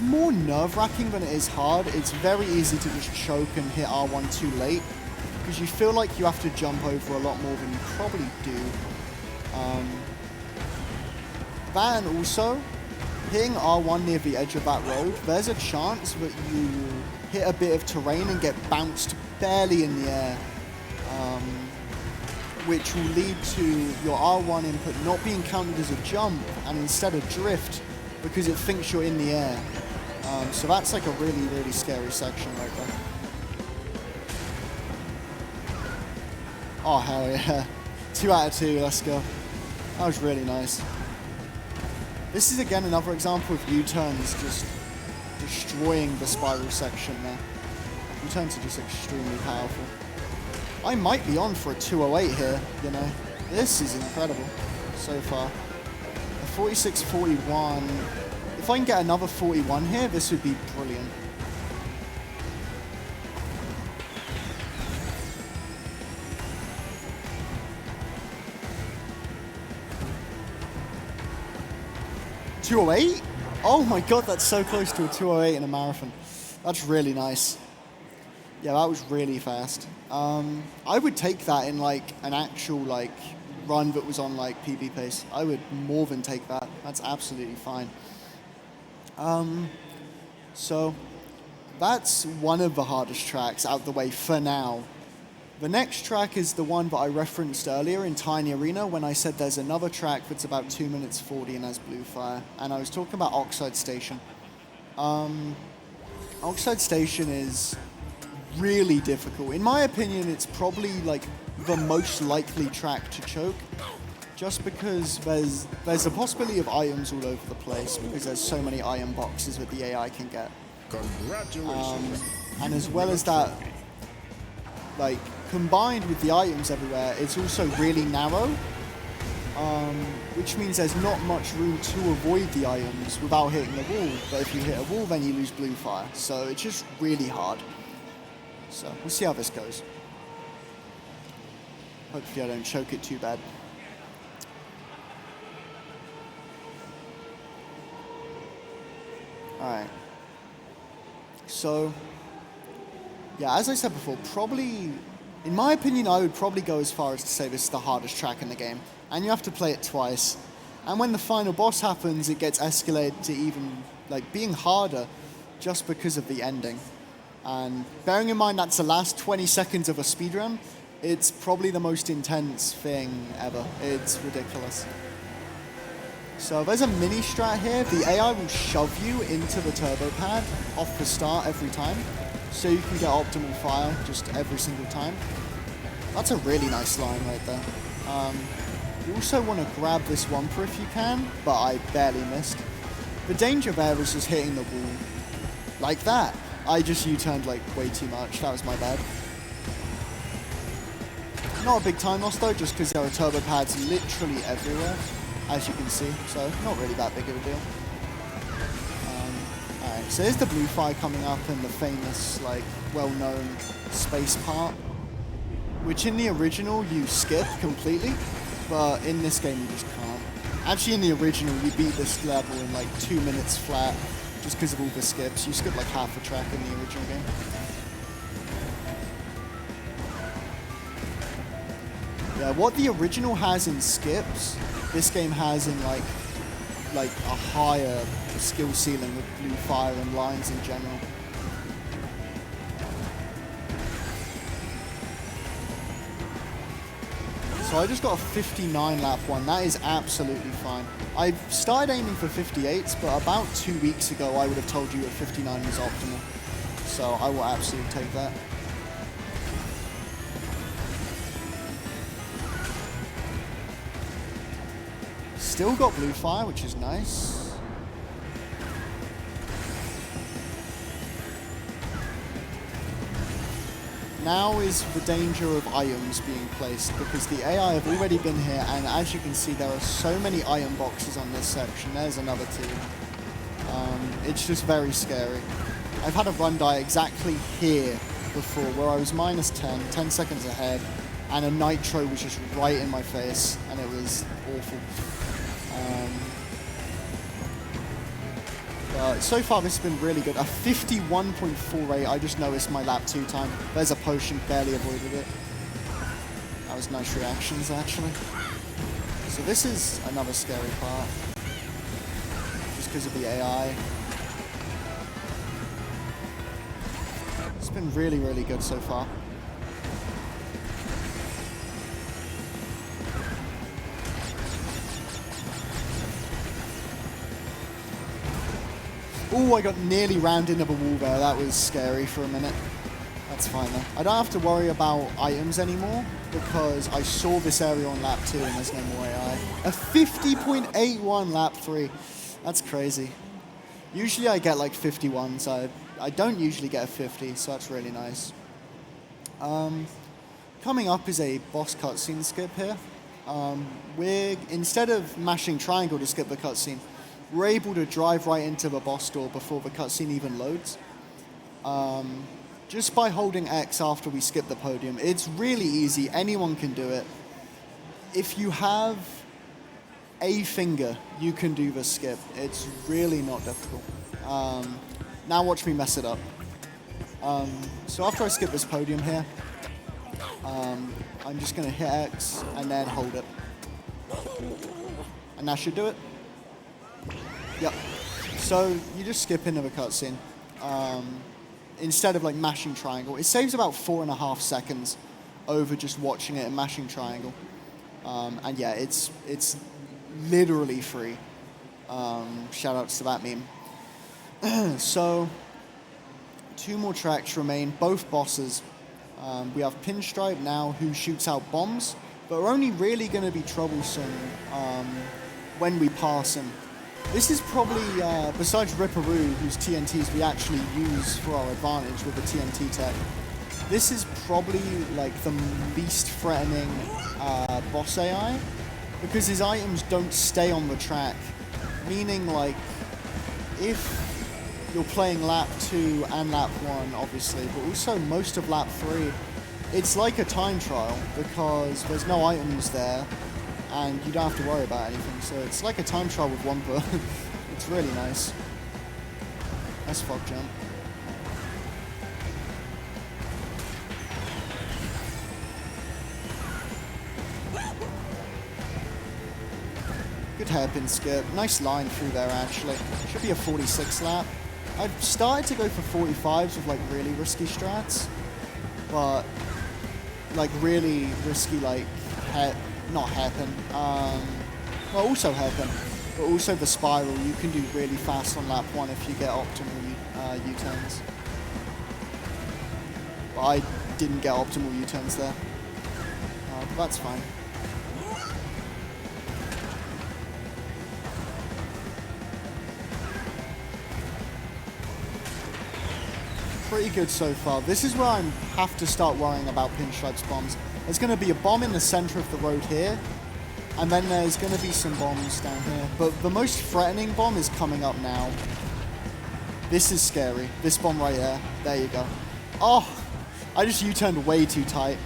more nerve-wracking than it is hard. It's very easy to just choke and hit R1 too late because you feel like you have to jump over a lot more than you probably do. That and also hitting R1 near the edge of that road, there's a chance that you hit a bit of terrain and get bounced barely in the air, which will lead to your R1 input not being counted as a jump and instead a drift because it thinks you're in the air. So that's like a really, really scary section right there. Oh, hell yeah. 2 out of 2, let's go. That was really nice. This is again another example of U-turns just destroying the spiral section there. U-turns are just extremely powerful. I might be on for a 208 here, you know. This is incredible so far. A 46-41. If I can get another 41 here, this would be brilliant. .208? Oh my god, that's so close to a 208 in a marathon. That's really nice. Yeah, that was really fast. I would take that in like an actual like run that was on like PB pace. I would more than take that. That's absolutely fine. So that's one of the hardest tracks out the way for now. The next track is the one that I referenced earlier in Tiny Arena when I said there's another track that's about 2 minutes 40 and has blue fire. And I was talking about Oxide Station. Oxide Station is really difficult. In my opinion, it's probably like the most likely track to choke, just because there's a possibility of items all over the place because there's so many item boxes that the AI can get. Congratulations. And as well as that, like combined with the items everywhere, it's also really narrow, which means there's not much room to avoid the items without hitting the wall. But if you hit a wall, then you lose blue fire. So it's just really hard. So we'll see how this goes. Hopefully I don't choke it too bad. Alright. So, yeah, as I said before, probably, in my opinion, I would probably go as far as to say this is the hardest track in the game. And you have to play it twice. And when the final boss happens, it gets escalated to even, like, being harder just because of the ending. And bearing in mind that's the last 20 seconds of a speedrun, it's probably the most intense thing ever. It's ridiculous. So there's a mini strat here. The AI will shove you into the turbo pad off the start every time, so you can get optimal fire just every single time. That's a really nice line right there. You also want to grab this Wumper if you can, but I barely missed. The danger there was just hitting the wall like that. I just U-turned like way too much. That was my bad. Not a big time loss though, just because there are turbo pads literally everywhere, as you can see. So not really that big of a deal. Alright, so here's the blue fire coming up and the famous, like, well-known space part, which in the original you skip completely, but in this game you just can't. Actually, in the original you beat this level in like 2 minutes flat, just because of all the skips. You skip like half a track in the original game. Yeah, what the original has in skips, this game has in like a higher skill ceiling with blue fire and lines in general. So I just got a 59 lap one. That is absolutely fine. I started aiming for 58s, but about 2 weeks ago I would have told you that 59 was optimal. So I will absolutely take that. Still got blue fire, which is nice. Now is the danger of items being placed, because the AI have already been here, and as you can see, there are so many item boxes on this section. There's another two. It's just very scary. I've had a run die exactly here before, where I was minus 10 seconds ahead, and a Nitro was just right in my face, and it was awful. So far this has been really good. A 51.48, I just noticed my lap 2 time. There's a potion, barely avoided it. That was nice reactions actually. So this is another scary part. Just because of the AI. It's been really, really good so far. Oh, I got nearly rammed into the wall there. That was scary for a minute. That's fine though. I don't have to worry about items anymore because I saw this area on lap 2 and there's no more AI. A 50.81 lap 3. That's crazy. Usually I get like 51s. I don't usually get a 50, so that's really nice. Coming up is a boss cutscene skip here. Instead of mashing triangle to skip the cutscene, we're able to drive right into the boss door before the cutscene even loads. Just by holding X after we skip the podium. It's really easy, anyone can do it. If you have a finger, you can do the skip. It's really not difficult. Now watch me mess it up. So after I skip this podium here, I'm just gonna hit X and then hold it. And that should do it. Yep. So you just skip into the cutscene instead of like mashing triangle. It saves about 4.5 seconds over just watching it and mashing triangle. And yeah, it's literally free. Shout outs to that meme. So 2 more tracks remain, both bosses. We have Pinstripe now, who shoots out bombs, but we're only really going to be troublesome when we pass him. This is probably, besides Ripperoo, whose TNTs we actually use for our advantage with the TNT tech, this is probably like the least threatening boss AI, because his items don't stay on the track. Meaning, like, if you're playing lap 2 and lap 1, obviously, but also most of lap 3, it's like a time trial, because there's no items there, and you don't have to worry about anything. So it's like a time trial with Wumpa. It's really nice. Nice fog jump. Good hairpin skip. Nice line through there, actually. Should be a 46 lap. I've started to go for 45s with like really risky strats, but like really risky, like not hairpin. Well, also hairpin, but also the spiral. You can do really fast on lap 1 if you get optimal U-turns. But I didn't get optimal U-turns there. But that's fine. Pretty good so far. This is where I have to start worrying about Pinstripe's bombs. There's going to be a bomb in the center of the road here, and then there's going to be some bombs down here. But the most threatening bomb is coming up now. This is scary. This bomb right there. There you go. Oh, I just U-turned way too tight.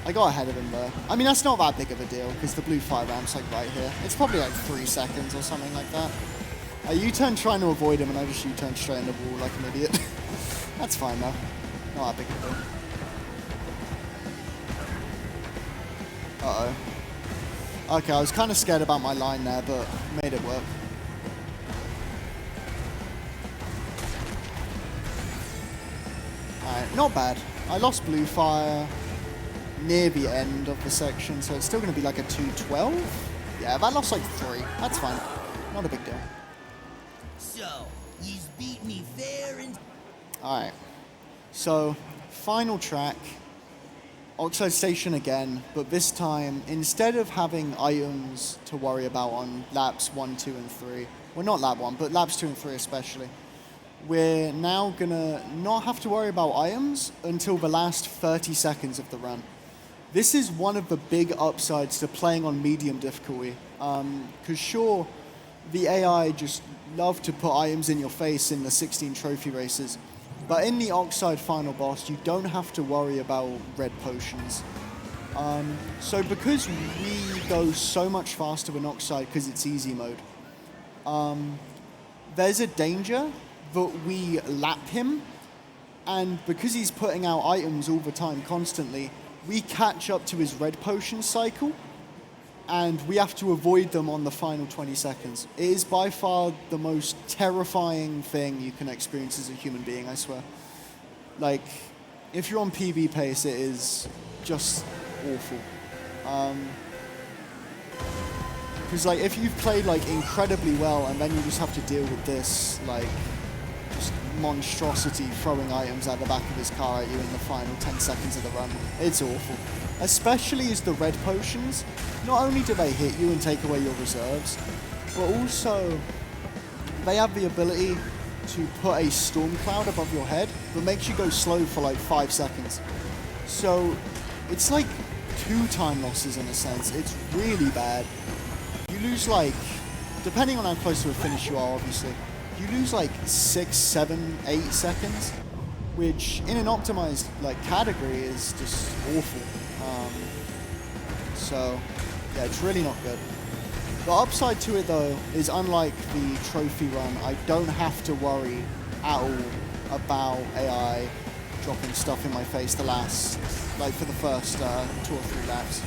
I got ahead of him there. I mean, that's not that big of a deal, because the blue fire ramp's like right here. It's probably like 3 seconds or something like that. I U-turned trying to avoid him, and I just U-turned straight in the wall like an idiot. That's fine though. Not that big of a deal. Uh-oh. Okay, I was kind of scared about my line there, but made it work. Alright, not bad. I lost blue fire near the end of the section, so it's still going to be like a 212. Yeah, that lost like 3. That's fine. Not a big deal. So, he's beat me fair and... Alright. So, final track. Oxide Station again, but this time, instead of having items to worry about on laps 1, 2, and 3, well, not lap 1, but laps 2 and 3 especially, we're now gonna not have to worry about items until the last 30 seconds of the run. This is one of the big upsides to playing on medium difficulty, because sure, the AI just love to put items in your face in the 16 trophy races, but in the Oxide final boss, you don't have to worry about red potions. So because we go so much faster in Oxide because it's easy mode, there's a danger that we lap him, and because he's putting out items all the time constantly, we catch up to his red potion cycle, and we have to avoid them on the final 20 seconds. It is by far the most terrifying thing you can experience as a human being, I swear. Like, if you're on PB pace, it is just awful. Because like, if you've played like incredibly well and then you just have to deal with this, like, just monstrosity throwing items out the back of his car at you in the final 10 seconds of the run, it's awful. Especially as the red potions, not only do they hit you and take away your reserves, but also they have the ability to put a storm cloud above your head that makes you go slow for like 5 seconds. So it's like 2 time losses in a sense. It's really bad. You lose like, depending on how close to a finish you are obviously, you lose like 6, 7, 8 seconds, which in an optimized like category is just awful. So yeah, it's really not good. The upside to it though is, unlike the trophy run, I don't have to worry at all about AI dropping stuff in my face the last, like for the first 2 or 3 laps.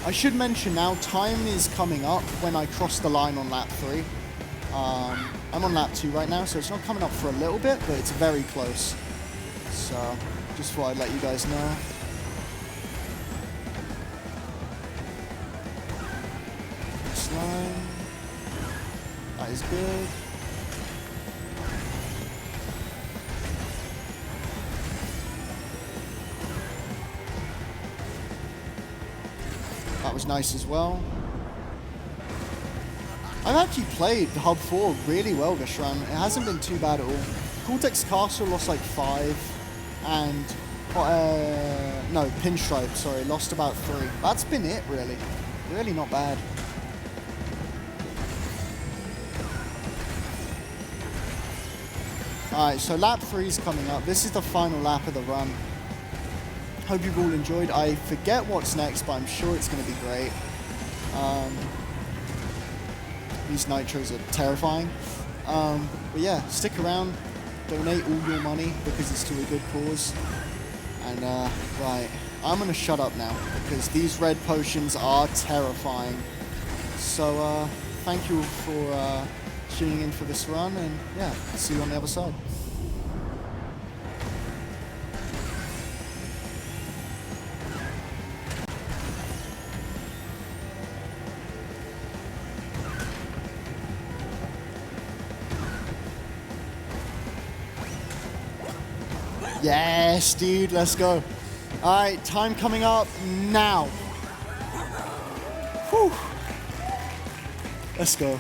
I should mention now, time is coming up when I cross the line on lap 3. I'm on lap 2 right now, so it's not coming up for a little bit, but it's very close. So just thought I'd let you guys know. Line. That is good. That was nice as well. I've actually played Hub 4 really well this run. It hasn't been too bad at all. Cortex Castle lost like 5, and no, Pinstripe, sorry, lost about 3. That's been it really. Really not bad. Alright, so lap 3 is coming up. This is the final lap of the run. Hope you've all enjoyed. I forget what's next, but I'm sure it's going to be great. These nitros are terrifying. But yeah, stick around. Donate all your money because it's to a good cause. And right, I'm going to shut up now because these red potions are terrifying. So thank you for tuning in for this run, and yeah, see you on the other side. Yes, dude, let's go. All right, time coming up now. Whew. Let's go.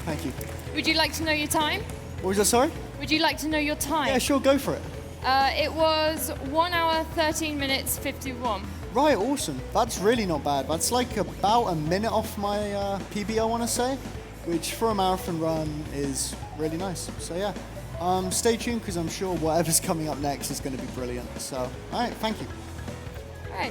Thank you. Would you like to know your time? What was that, sorry? Would you like to know your time? Yeah, sure, go for it. It was 1 hour, 13 minutes, 51. Right, awesome. That's really not bad. That's like about a minute off my PB, I want to say, which for a marathon run is really nice. So yeah, stay tuned because I'm sure whatever's coming up next is going to be brilliant. So, all right, thank you.